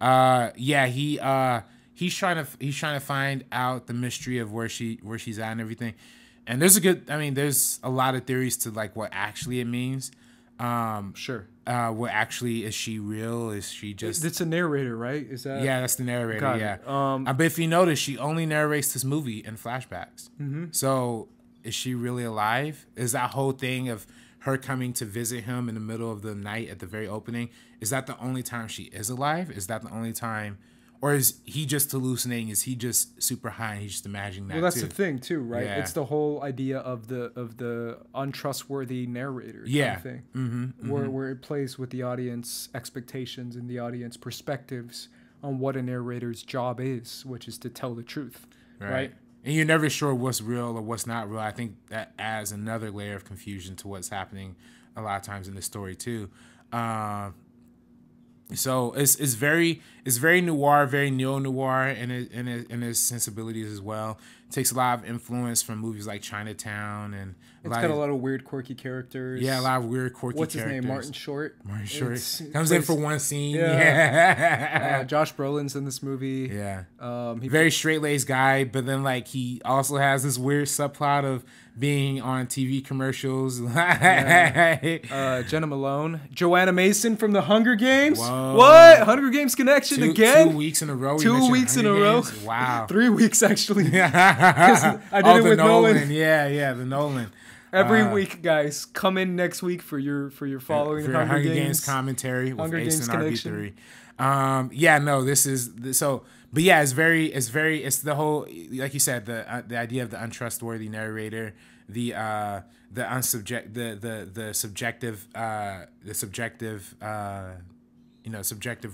He's trying to find out the mystery of where she's at and everything. And there's a lot of theories to like what actually it means. Sure. What actually, is she real? Is she just? It's a narrator, right? Is that? Yeah, that's the narrator. Got yeah. But if you notice, she only narrates this movie in flashbacks. Mm-hmm. So is she really alive? Is that whole thing of her coming to visit him in the middle of the night at the very opening, is that the only time she is alive? Is that the only time, or is he just hallucinating? Is he just super high and he's just imagining that? Well, that's the thing too, right? Yeah. It's the whole idea of the untrustworthy narrator kind of thing, where it plays with the audience expectations and the audience perspectives on what a narrator's job is, which is to tell the truth, right? And you're never sure what's real or what's not real. I think that adds another layer of confusion to what's happening a lot of times in the story too. So it's very noir, very neo-noir in its sensibilities as well. It takes a lot of influence from movies like Chinatown, and it's got a lot of weird, quirky characters. Yeah, a lot of weird, quirky characters. What's his name? Martin Short. Comes in for one scene. Yeah. Josh Brolin's in this movie. Yeah. Very straight-laced guy, but then like he also has this weird subplot of being on TV commercials. Jenna Malone, Joanna Mason from the Hunger Games. Whoa. What? Hunger Games connection again? 2 weeks in a row. 2 weeks in a row. Wow. 3 weeks actually. I did it with Nolan. Yeah, the Nolan. Every week, guys, come in next week for your following for Hunger Games commentary with Hunger Ace Games and RB3. This is so. But yeah, it's the whole, like you said, the idea of the untrustworthy narrator, the subjective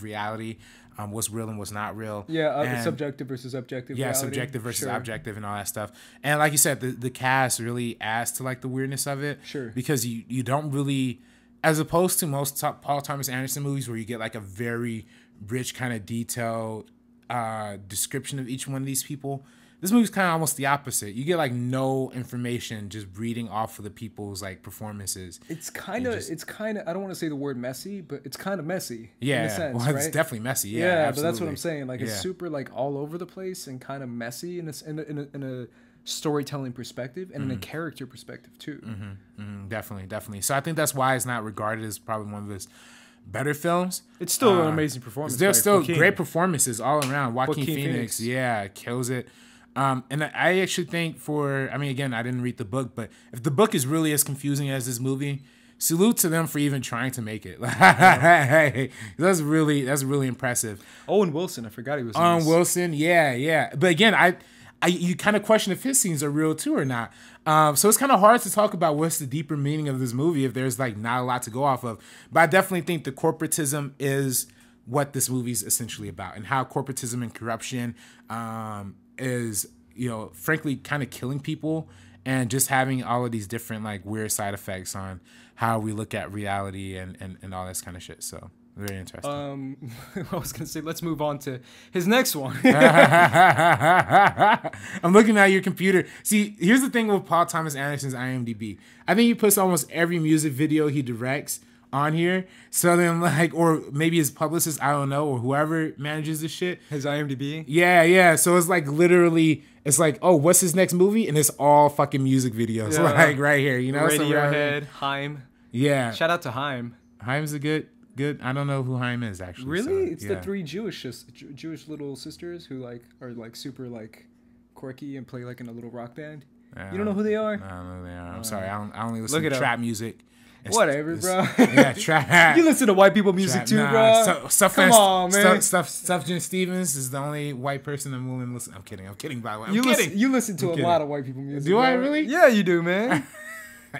reality, what's real and what's not real. Yeah, subjective versus objective. Yeah, reality. Subjective versus objective and all that stuff. And like you said, the cast really adds to like the weirdness of it. Sure. Because you don't really, as opposed to most Paul Thomas Anderson movies where you get like a very rich kind of detailed description of each one of these people, this movie's kind of almost the opposite. You get like no information, just reading off of the people's like performances. It's kind of I don't want to say the word messy, but it's kind of messy. Yeah, in a sense, well, it's right? definitely messy. Yeah, but that's what I'm saying. Like it's super like all over the place and kind of messy in a storytelling perspective and in a character perspective too. Definitely. So I think that's why it's not regarded as probably one of his better films. It's still an amazing performance. There's still great performances all around. Joaquin Phoenix, kills it. And I actually think again, I didn't read the book, but if the book is really as confusing as this movie, salute to them for even trying to make it. That's really impressive. Owen Wilson, I forgot he was. Owen Wilson, yeah. But again, you kind of question if his scenes are real too or not. So it's kind of hard to talk about what's the deeper meaning of this movie if there's like not a lot to go off of. But I definitely think the corporatism is what this movie is essentially about, and how corporatism and corruption is, frankly, kind of killing people, and just having all of these different like weird side effects on how we look at reality and all this kind of shit. So very interesting. I was gonna say, let's move on to his next one. I'm looking at your computer. See, here's the thing with Paul Thomas Anderson's IMDb. I think he puts almost every music video he directs on here. So then like, or maybe his publicist, I don't know, or whoever manages the shit. His IMDb. Yeah. So it's like literally, it's like, oh, what's his next movie? And it's all fucking music videos, like right here, you know. Radiohead, Haim. Yeah. Shout out to Haim. Haim's a good. I don't know who Haim is actually. Really? So, it's the three Jewish little sisters who like are like super like quirky and play like in a little rock band. You don't know who they are? I don't know who they are. I'm sorry. I only listen to trap music. Whatever, bro. Yeah, trap. You listen to white people music too, bro. Come on, man. Stuff Jen Stevens is the only white person I'm willing to listen. I'm kidding, by the way. You listen to a lot of white people music. Do I really? Yeah, you do, man.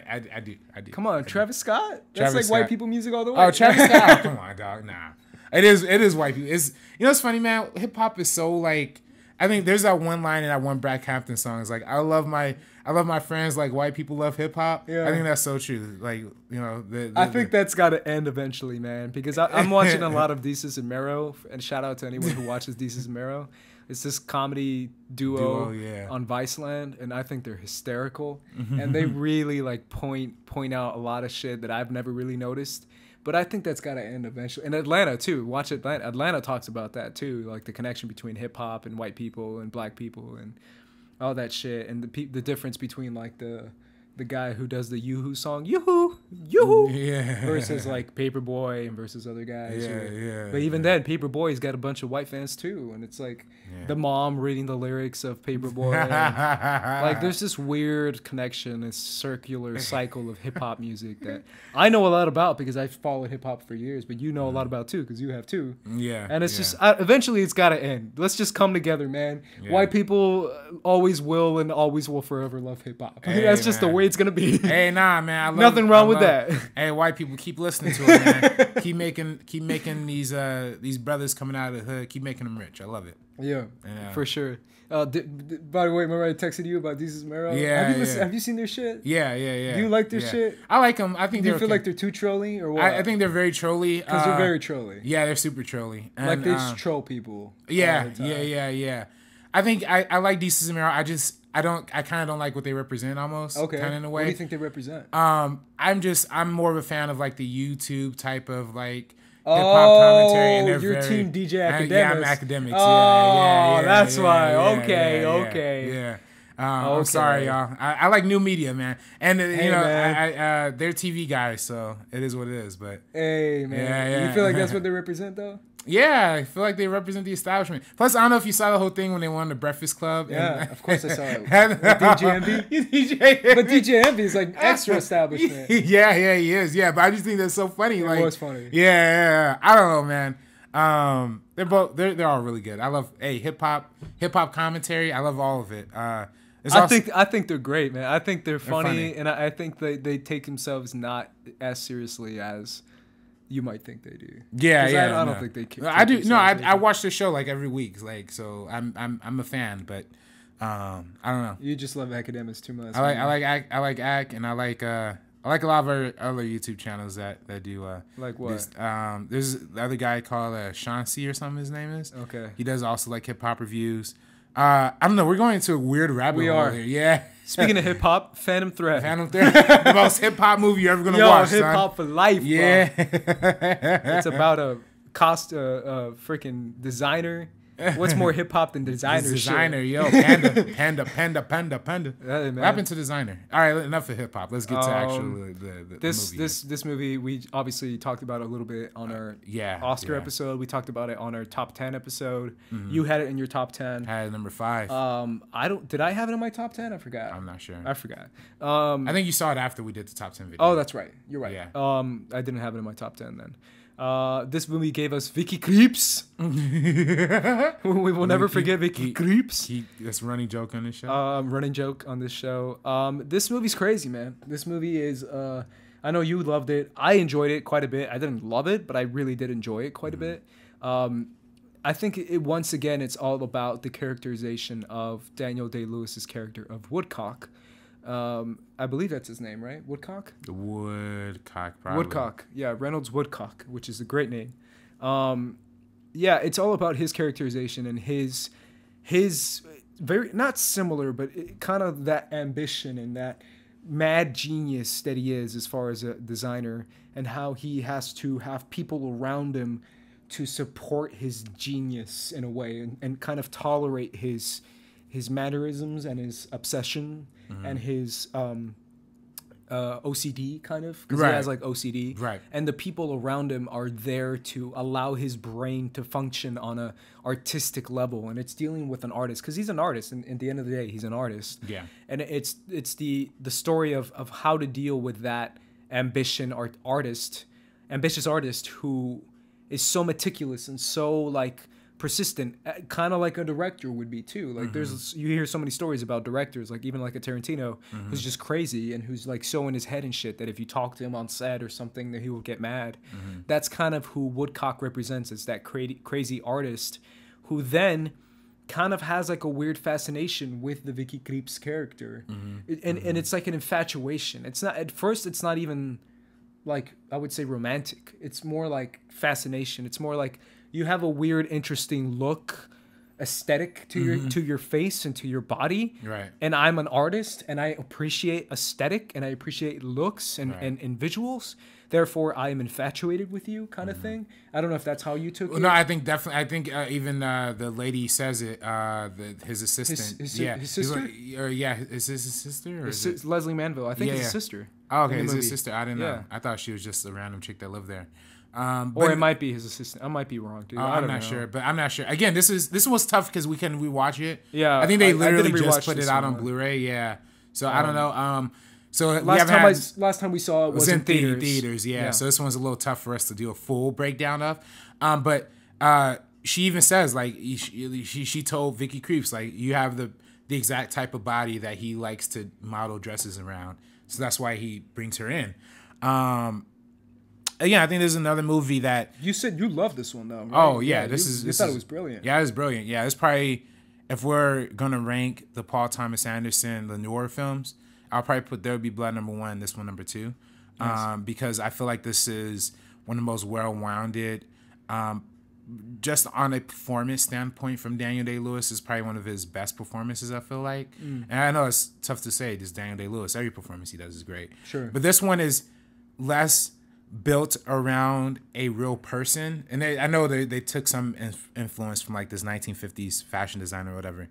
I do. Come on, Travis Scott? That's like white people music all the way. Oh, Travis Scott. Come on, dog. Nah. It is white people. It's, you know what's funny, man? Hip hop is so like, I think there's that one line in that one Brad Hampton song. It's like, I love my friends like white people love hip hop. Yeah. I think that's so true. Like, you know, I think that's got to end eventually, man. Because I'm watching a lot of Desus and Mero, and shout out to anyone who watches Desus and Mero. It's this comedy duo on Viceland, and I think they're hysterical. And they really like point out a lot of shit that I've never really noticed. But I think that's got to end eventually. And Atlanta, too. Watch Atlanta. Atlanta talks about that, too. Like the connection between hip-hop and white people and black people and all that shit. And the difference between, like, the guy who does the Yoo-Hoo song, Yoo-Hoo, Yoo-Hoo, versus, like, Paperboy and versus other guys. But even then, Paperboy's got a bunch of white fans, too. And it's, like, the mom reading the lyrics of Paperboy. Like, there's this weird connection, this circular cycle of hip-hop music that I know a lot about because I've followed hip-hop for years, but you know a lot about, too, because you have, too. Yeah. And it's just, eventually it's got to end. Let's just come together, man. White people always will and always will forever love hip-hop. That's just the way it's gonna be. Hey, nah, man. Nothing wrong with that. Hey, white people, keep listening to it, man. keep making these brothers coming out of the hood. Keep making them rich. I love it. Yeah, for sure. By the way, remember I texted you about Desus and Mero? Yeah, have you seen their shit? Yeah. Do you like their shit? I like them. I think. Do you feel like they're too trolly or what? I think they're very trolly. Because they're very trolly. Yeah, they're super trolly. And, like they just troll people. Yeah. I think I like Desus and Mero. I kind of don't like what they represent almost. Okay. Kind of in a way. What do you think they represent? I'm more of a fan of like the YouTube type of like hip hop commentary. And your team DJ Academics. Yeah, I'm Academics. Oh, that's why. Okay. Yeah. I'm sorry, y'all. I like new media, man, and they're TV guys, so it is what it is. But hey, man, you feel like that's what they represent, though? Yeah, I feel like they represent the establishment. Plus, I don't know if you saw the whole thing when they won the Breakfast Club. Yeah, of course I saw it. With DJ Envy. But DJ Envy is like extra establishment. Yeah, he is. Yeah, but I just think that's so funny. It was funny. Yeah. I don't know, man. They're all really good. I love hip hop commentary. I love all of it. I think they're great, man. I think they're funny. And I think they take themselves not as seriously as you might think they do. Yeah. I don't think they care. I do. No, I watch the show like every week. Like, so I'm a fan, but I don't know. You just love Academics too much. I like Ac, and I like a lot of other YouTube channels that do like what? There's the other guy called Chauncey or something. His name is. Okay. He does also like hip hop reviews. I don't know. We're going into a weird rabbit hole here. Yeah. Speaking of hip hop, Phantom Thread. The most hip hop movie you're ever gonna watch. Hip hop for life. Yeah. Bro. It's about a freaking designer. What's more hip hop than designer? Designer, shit? Yo, panda. Hey, what happened to designer? All right, enough of hip hop. Let's get to actually the movie. This movie we obviously talked about a little bit on our Oscar episode. We talked about it on our top 10 episode. Mm-hmm. You had it in your top 10. I had it number 5. Did I have it in my top 10? I forgot. I'm not sure. I forgot. I think you saw it after we did the top 10 video. Oh, that's right. You're right. Yeah. I didn't have it in my top 10 then. This movie gave us Vicky Creeps. We will never forget Vicky Creeps. That's a running joke on this show. Running joke on this show. This movie's crazy, man. This movie is. I know you loved it. I enjoyed it quite a bit. I didn't love it, but I really did enjoy it quite a bit. I think once again, it's all about the characterization of Daniel Day-Lewis's character of Woodcock. I believe that's his name, right? Woodcock? The Woodcock, probably. Woodcock, yeah, Reynolds Woodcock, which is a great name. Yeah, it's all about his characterization and his very, not similar, but kind of that ambition and that mad genius that he is as far as a designer, and how he has to have people around him to support his genius in a way, and kind of tolerate his mannerisms and his obsession and his OCD, kind of, because he has like OCD, right? And the people around him are there to allow his brain to function on a artistic level, and it's dealing with an artist, because he's an artist, and at the end of the day, he's an artist. Yeah, and it's the story of how to deal with that ambitious artist who is so meticulous and so like persistent, kind of like a director would be too. Like you hear so many stories about directors, like even like a Tarantino, who's just crazy and who's like so in his head and shit that if you talk to him on set or something, that he will get mad. That's kind of who Woodcock represents. It's that crazy artist who then kind of has like a weird fascination with the Vicky Krieps character. And it's like an infatuation. It's not, at first it's not even like, I would say romantic. It's more like fascination. It's more like you have a weird, interesting look, aesthetic to your face and to your body. Right. And I'm an artist, and I appreciate aesthetic, and I appreciate looks and visuals. Therefore, I am infatuated with you, kind of thing. I don't know if that's how you took it. No, I think definitely. I think even the lady says it. His assistant, his yeah, sister. Is this his sister or Leslie Manville? I think it's his sister. Oh, okay, it's his sister. I didn't know. I thought she was just a random chick that lived there. Or it might be his assistant. I might be wrong, dude. I'm not sure, but I'm not sure. Again, this was tough because we couldn't rewatch it. Yeah, I think they literally just put it out on Blu-ray. Yeah, so I don't know. So last time we saw it was in theaters. Yeah, so this one's a little tough for us to do a full breakdown of. But she even says like she told Vicky Krieps like you have the exact type of body that he likes to model dresses around. So that's why he brings her in. Again, I think there's another movie that you said you love this one though. Right? Oh yeah, you thought it was brilliant. Yeah, it was brilliant. Yeah, it's probably, if we're gonna rank the Paul Thomas Anderson the newer films, I'll probably put There Will Be Blood #1, this one #2, because I feel like this is one of the most well-rounded. Just on a performance standpoint, from Daniel Day-Lewis, is probably one of his best performances. I feel like, and I know it's tough to say, just Daniel Day-Lewis. Every performance he does is great. Sure, but this one is less built around a real person, and I know they took some influence from like this 1950s fashion designer or whatever,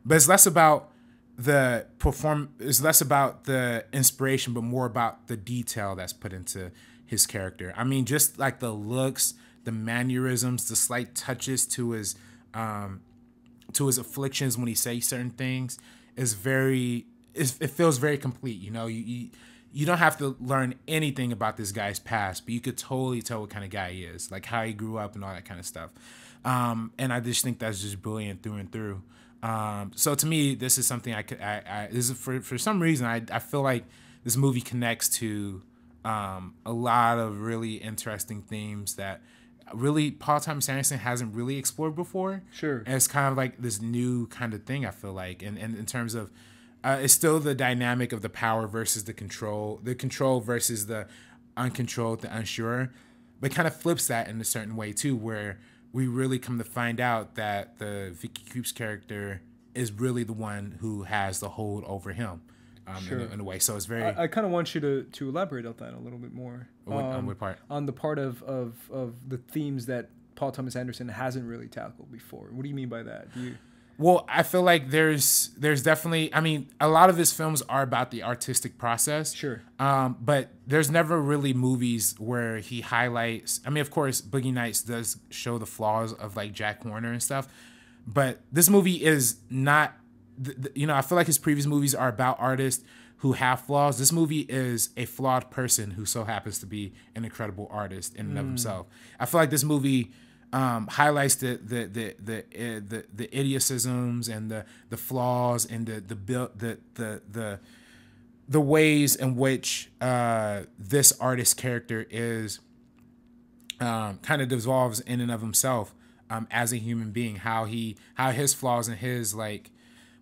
but it's less about it's less about the inspiration, but more about the detail that's put into his character. I mean, just like the looks, the mannerisms, the slight touches to his afflictions when he says certain things is it feels very complete. You know, you don't have to learn anything about this guy's past, but you could totally tell what kind of guy he is, like how he grew up and all that kind of stuff. And I just think that's just brilliant through and through. So to me, this is something this is for some reason, I feel like this movie connects to a lot of really interesting themes that really Paul Thomas Anderson hasn't really explored before. Sure. And it's kind of like this new kind of thing, I feel like, and in terms of, it's still the dynamic of the power versus the control versus the uncontrolled, the unsure, but kind of flips that in a certain way too, where we really come to find out that the Vicky Krieps character is really the one who has the hold over him, in a way. So it's very. I kind of want you to elaborate on that a little bit more. On what part? On the part of the themes that Paul Thomas Anderson hasn't really tackled before. What do you mean by that? Well, I feel like there's definitely, I mean, a lot of his films are about the artistic process. Sure. But there's never really movies where he highlights, I mean, of course, Boogie Nights does show the flaws of like Jack Warner and stuff, but this movie is not, I feel like his previous movies are about artists who have flaws. This movie is a flawed person who so happens to be an incredible artist in and of himself. I feel like this movie highlights the idiosyncrasies and the flaws and the ways in which this artist character is kind of devolves in and of himself as a human being. How his flaws and his like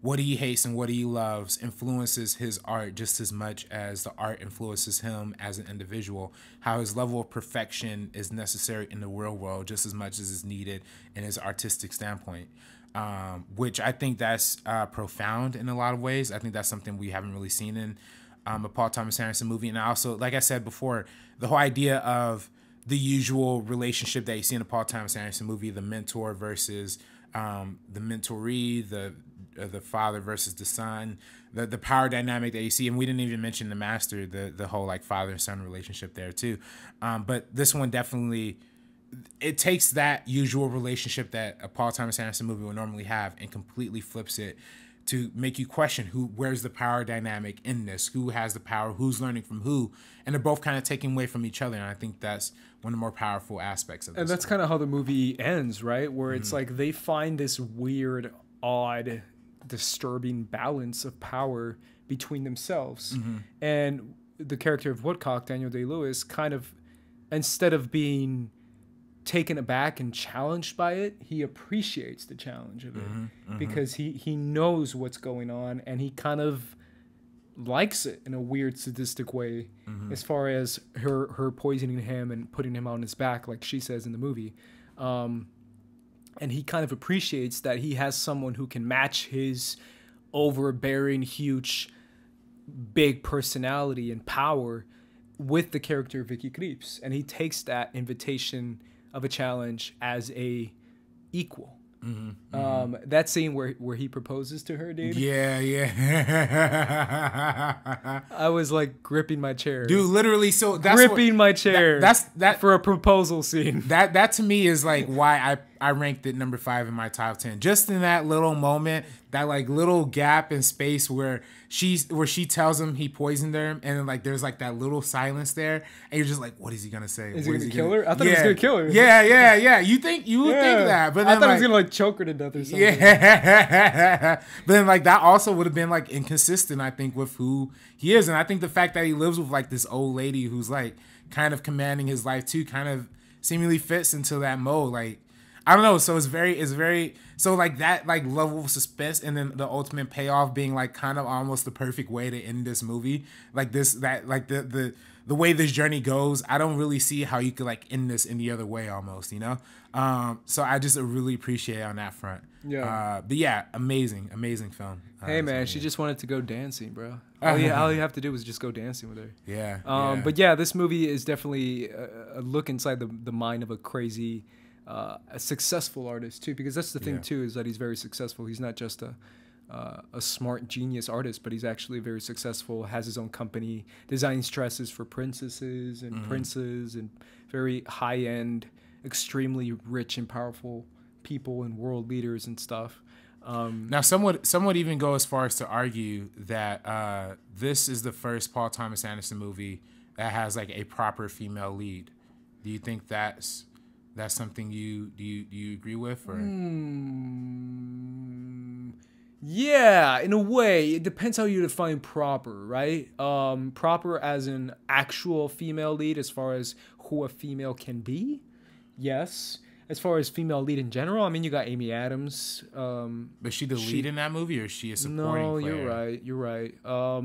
what he hates and what he loves influences his art just as much as the art influences him as an individual. How his level of perfection is necessary in the real world just as much as is needed in his artistic standpoint, which I think that's profound in a lot of ways. I think that's something we haven't really seen in a Paul Thomas Anderson movie. And I also, like I said before, the whole idea of the usual relationship that you see in a Paul Thomas Anderson movie, the mentor versus the mentoree, the father versus the son, the power dynamic that you see. And we didn't even mention the master, the whole like father and son relationship there too. But this one definitely, it takes that usual relationship that a Paul Thomas Anderson movie would normally have and completely flips it to make you question where's the power dynamic in this, who has the power, who's learning from who, and they're both kind of taking away from each other. And I think that's one of the more powerful aspects of this. And that's kind of how the movie ends, right? Where it's like they find this weird, odd, disturbing balance of power between themselves. And the character of Woodcock, Daniel Day-Lewis, kind of, instead of being taken aback and challenged by it, he appreciates the challenge of it because he knows what's going on, and he kind of likes it in a weird sadistic way, as far as her poisoning him and putting him on his back, like she says in the movie. And he kind of appreciates that he has someone who can match his overbearing, huge, big personality and power with the character of Vicky Krieps, and he takes that invitation of a challenge as a equal. That scene where he proposes to her, dude. Yeah. I was like gripping my chair, dude. Literally, so that's gripping my chair. That's for a proposal scene. That to me is like why I ranked it number 5 in my top 10. Just in that little moment, that like little gap in space where she tells him he poisoned her, and then like there's like that little silence there, and you're just like, what is he gonna say? Is he gonna kill her? I thought he was gonna kill her. Yeah. You would think that, but then I thought he was gonna like choke her to death or something. Yeah. But then like that also would have been like inconsistent, I think, with who he is. And I think the fact that he lives with like this old lady who's like kind of commanding his life too kind of seemingly fits into that mode. Like, I don't know. So it's very so like that like level of suspense, and then the ultimate payoff being like kind of almost the perfect way to end this movie. Like the way this journey goes, I don't really see how you could like end this any other way almost, you know? So I just really appreciate it on that front. Yeah. But yeah, amazing film. Hey man, she just wanted to go dancing, bro. All you have to do was just go dancing with her. Yeah. But yeah, this movie is definitely a look inside the mind of a crazy, a successful artist too, because that's the thing too, is that he's very successful. He's not just a smart genius artist, but he's actually very successful, has his own company, designs dresses for princesses and princes and very high-end, extremely rich and powerful people and world leaders and stuff. Now, some would even go as far as to argue that this is the first Paul Thomas Anderson movie that has like a proper female lead. Do you think that's something you agree with, or? Yeah, in a way, it depends how you define proper, right? Proper as an actual female lead, as far as who a female can be. Yes. As far as female lead in general, I mean, you got Amy Adams. But she the lead in that movie, or is she a supporting player? No, you're right. I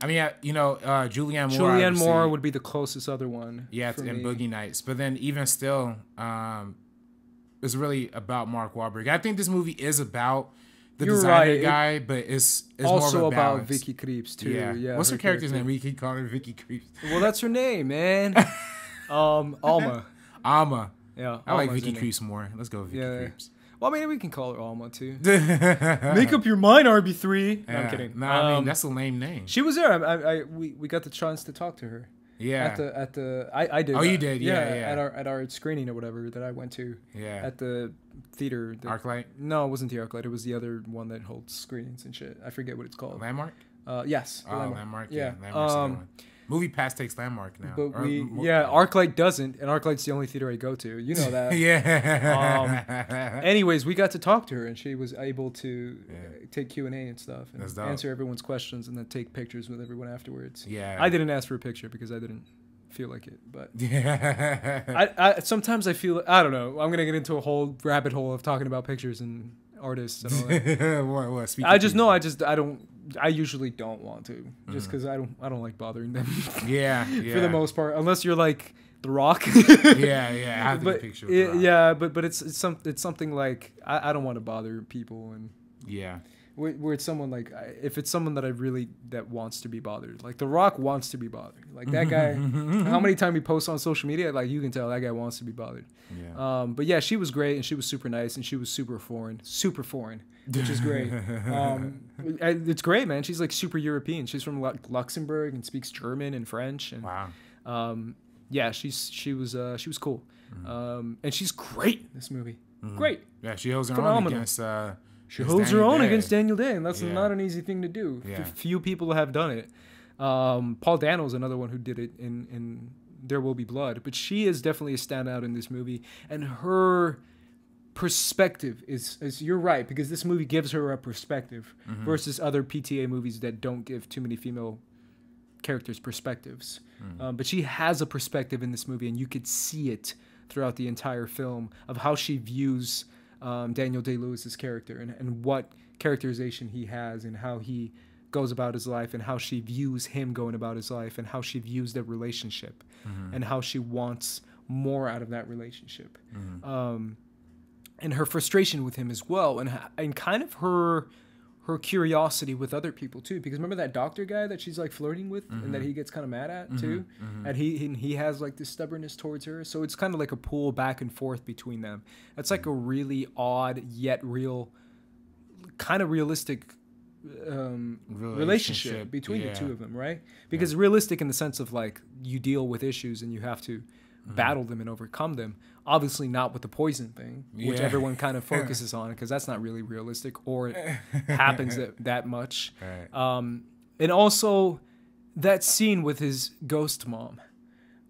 mean, Julianne Moore. Julianne Moore would be the closest other one. Yeah, and Boogie Nights. But then even still, it's really about Mark Wahlberg. I think this movie is about the designer guy, but it's also more of a about Vicky Krieps too. Yeah. What's her character's name? We keep calling her Vicky Krieps. Well, that's her name, man. Alma. Alma. Yeah, I like Vicky Krieps more. Let's go with Vicky Krieps. Well, I mean, we can call her Alma too. Make up your mind, RB3. No, I'm kidding. No, I mean that's a lame name. She was there. We got the chance to talk to her. Yeah. I did. Oh, you did. Yeah. At our screening or whatever that I went to. Yeah. At the theater. ArcLight. No, it wasn't the ArcLight. It was the other one that holds screenings and shit. I forget what it's called. Landmark. Yes. Landmark. Yeah. Landmark's the other one. Movie Pass takes Landmark now. But ArcLight doesn't, and ArcLight's the only theater I go to. You know that. Yeah. Anyways, we got to talk to her, and she was able to take Q&A and stuff, and answer everyone's questions, and then take pictures with everyone afterwards. Yeah. I didn't ask for a picture because I didn't feel like it, but I sometimes I feel, I don't know, I'm gonna get into a whole rabbit hole of talking about pictures and artists and all that. I usually don't want to, just because I don't like bothering them. Yeah. For the most part, unless you're like The Rock. Yeah. I have to get a picture with The Rock. Yeah, but it's something like I don't want to bother people, and yeah. where it's someone like, if it's someone that that wants to be bothered, like The Rock wants to be bothered, like that guy. How many times he posts on social media, like you can tell that guy wants to be bothered. Yeah. But yeah, she was great and she was super nice and she was super foreign, which is great. It's great, man. She's like super European. She's from Luxembourg and speaks German and French. And wow. Yeah, she was cool. And she's great in this movie. Great. Yeah, she holds her own against. She holds her own against Daniel Day, and that's not an easy thing to do. Yeah. Few people have done it. Paul Dano's another one who did it in There Will Be Blood, but she is definitely a standout in this movie, and her perspective is you're right, because this movie gives her a perspective versus other PTA movies that don't give too many female characters perspectives. But she has a perspective in this movie, and you could see it throughout the entire film of how she views Daniel Day-Lewis's character and what characterization he has and how he goes about his life and how she views him going about his life and how she views their relationship and how she wants more out of that relationship. And her frustration with him as well, and kind of her curiosity with other people too, because remember that doctor guy that she's like flirting with and that he gets kind of mad at too, and he has like this stubbornness towards her, so it's kind of like a pull back and forth between them. It's like a really odd yet real, kind of realistic relationship between the two of them, right? Because realistic in the sense of like you deal with issues and you have to battle them and overcome them. Obviously not with the poison thing, which everyone kind of focuses on, because that's not really realistic or it happens that much. Right. And also that scene with his ghost mom.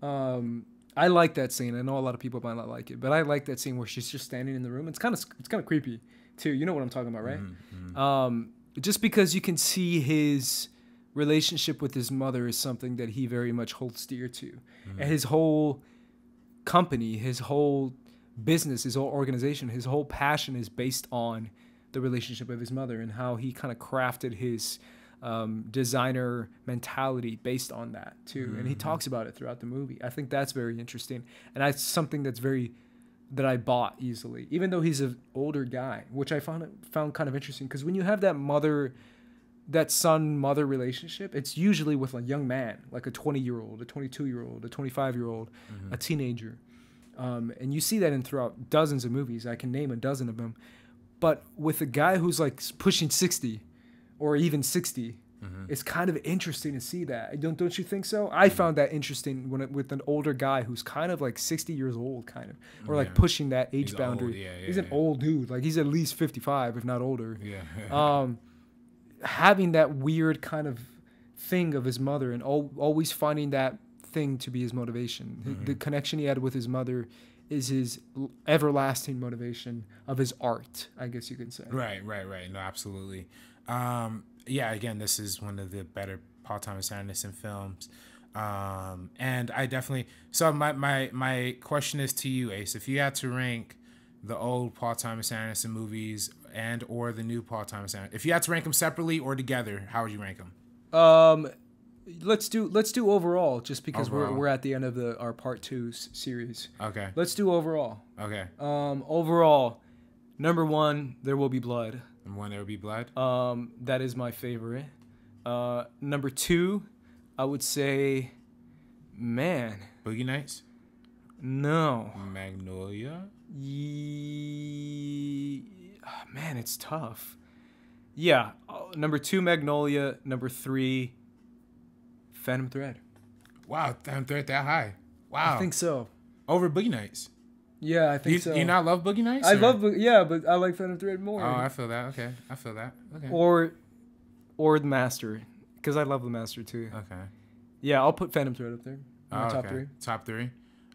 I like that scene. I know a lot of people might not like it, but I like that scene where she's just standing in the room. It's kind of creepy too. You know what I'm talking about, right? Just because you can see his relationship with his mother is something that he very much holds dear to. And his whole company, his whole business, his whole organization, his whole passion is based on the relationship of his mother and how he kind of crafted his designer mentality based on that too. And he talks about it throughout the movie. I think that's very interesting, and that's something that I bought easily, even though he's an older guy, which I found kind of interesting, because when you have that son-mother relationship, it's usually with a young man, like a 20-year-old, a 22-year-old, a 25-year-old, a teenager. And you see that throughout dozens of movies. I can name a dozen of them. But with a guy who's like pushing 60 or even 60, it's kind of interesting to see that. Don't you think so? I found that interesting with an older guy who's kind of like 60 years old, kind of, or like pushing that age boundary. He's an old dude. Like he's at least 55, if not older. Having that weird kind of thing of his mother and always finding that thing to be his motivation. The connection he had with his mother is his everlasting motivation of his art, I guess you could say. Right. No, absolutely. Again, this is one of the better Paul Thomas Anderson films. And I definitely... So my question is to you, Ace. If you had to rank the old Paul Thomas Anderson movies and or the new Paul Thomas Anderson, if you had to rank them separately or together, how would you rank them? Let's do overall, just because we're at the end of our part 2 series. Okay. Let's do overall. Okay. Overall, number 1, There Will Be Blood. Number 1, There Will Be Blood. That is my favorite. Number 2, I would say, Boogie Nights. No. Magnolia. Man, it's tough. Yeah. Number 2, Magnolia. Number 3, Phantom Thread. Wow, Phantom Thread that high. Wow. I think so. Over Boogie Nights. Yeah, I think so. You not love Boogie Nights? I love, but I like Phantom Thread more. Oh, I feel that. Okay, I feel that. Okay. Or The Master, because I love The Master too. Okay. Yeah, I'll put Phantom Thread up there. Top 3. Top 3.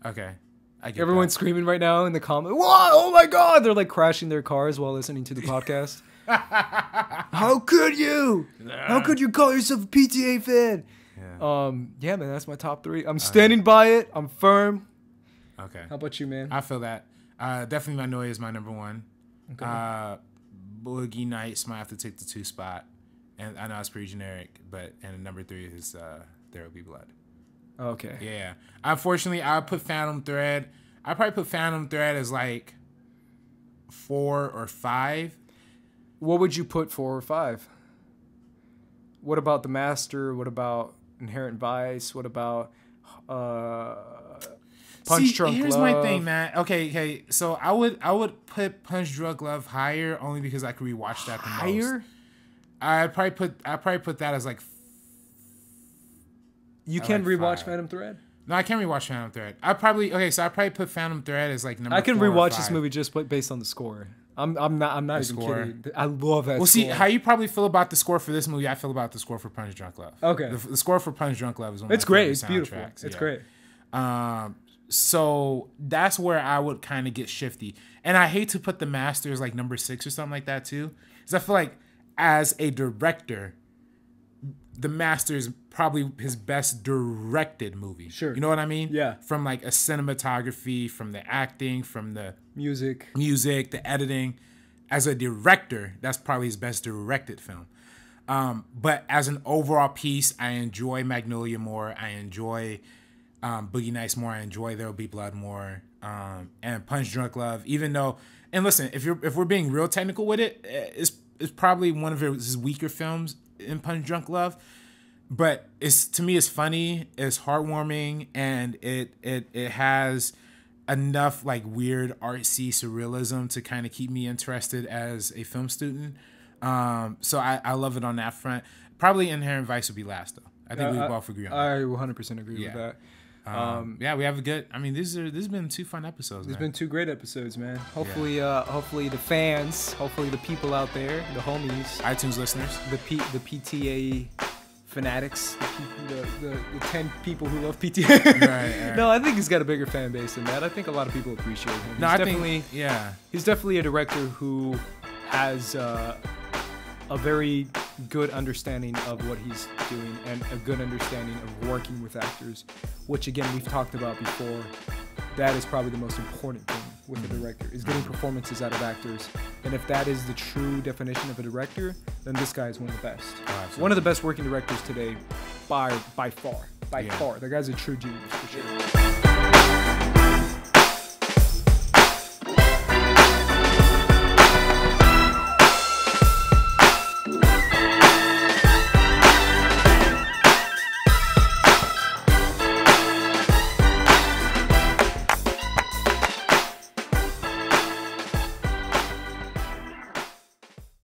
Okay. Everyone's screaming right now in the comments. What? Oh my God! They're like crashing their cars while listening to the podcast. How could you? How could you call yourself a PTA fan? Yeah, man, that's my top 3. I'm standing by it. I'm firm. Okay. How about you, man? I feel that. Definitely Magnolia is my number 1. Okay. Boogie Nights might have to take the 2 spot. And I know it's pretty generic, and number 3 is There Will Be Blood. Okay. Yeah. Unfortunately, I put Phantom Thread. I probably put Phantom Thread as like 4 or 5. What would you put 4 or 5? What about The Master? What about Inherent Vice? What about Punch Drunk Love? Here's my thing, man. Okay. So I would put Punch Drunk Love higher only because I could rewatch that the most. Higher? I'd probably put that as like. You can rewatch Phantom Thread? No, I can't rewatch Phantom Thread. I probably put Phantom Thread as like number. I can 4 rewatch this movie just based on the score. I'm not even kidding. I love that. Well, see how you probably feel about the score for this movie. I feel about the score for Punch Drunk Love. Okay. The score for Punch Drunk Love is one of it's great. It's beautiful. It's great. So that's where I would kind of get shifty, and I hate to put The Master as like number 6 or something like that too, because I feel like as a director, The Master is probably his best directed movie. Sure. You know what I mean? Yeah. From like a cinematography, from the acting, from the music, the editing. As a director, that's probably his best directed film. But as an overall piece, I enjoy Magnolia more. I enjoy Boogie Nights more. I enjoy There Will Be Blood more. And Punch Drunk Love, even though, and listen, if we're being real technical with it, it's probably one of his weaker films in Punch Drunk Love. But to me it's funny, it's heartwarming, and it has enough like weird artsy surrealism to kind of keep me interested as a film student. So I love it on that front. Probably Inherent Vice would be last though. I think we both agree on that. I 100% agree with that. Yeah, we have a good. I mean, this has been 2 fun episodes. There's been 2 great episodes, man. Hopefully, hopefully the fans, hopefully the people out there, the homies, iTunes listeners, the PTA fanatics, the 10 people who love PTA. Right. No, I think he's got a bigger fan base than that. I think a lot of people appreciate him. He's definitely a director who has a very good understanding of what he's doing and a good understanding of working with actors, which again we've talked about before. That is probably the most important thing with a director, is getting performances out of actors. And if that is the true definition of a director, then this guy is one of the best. One of the best working directors today by far. The guy's a true genius for sure.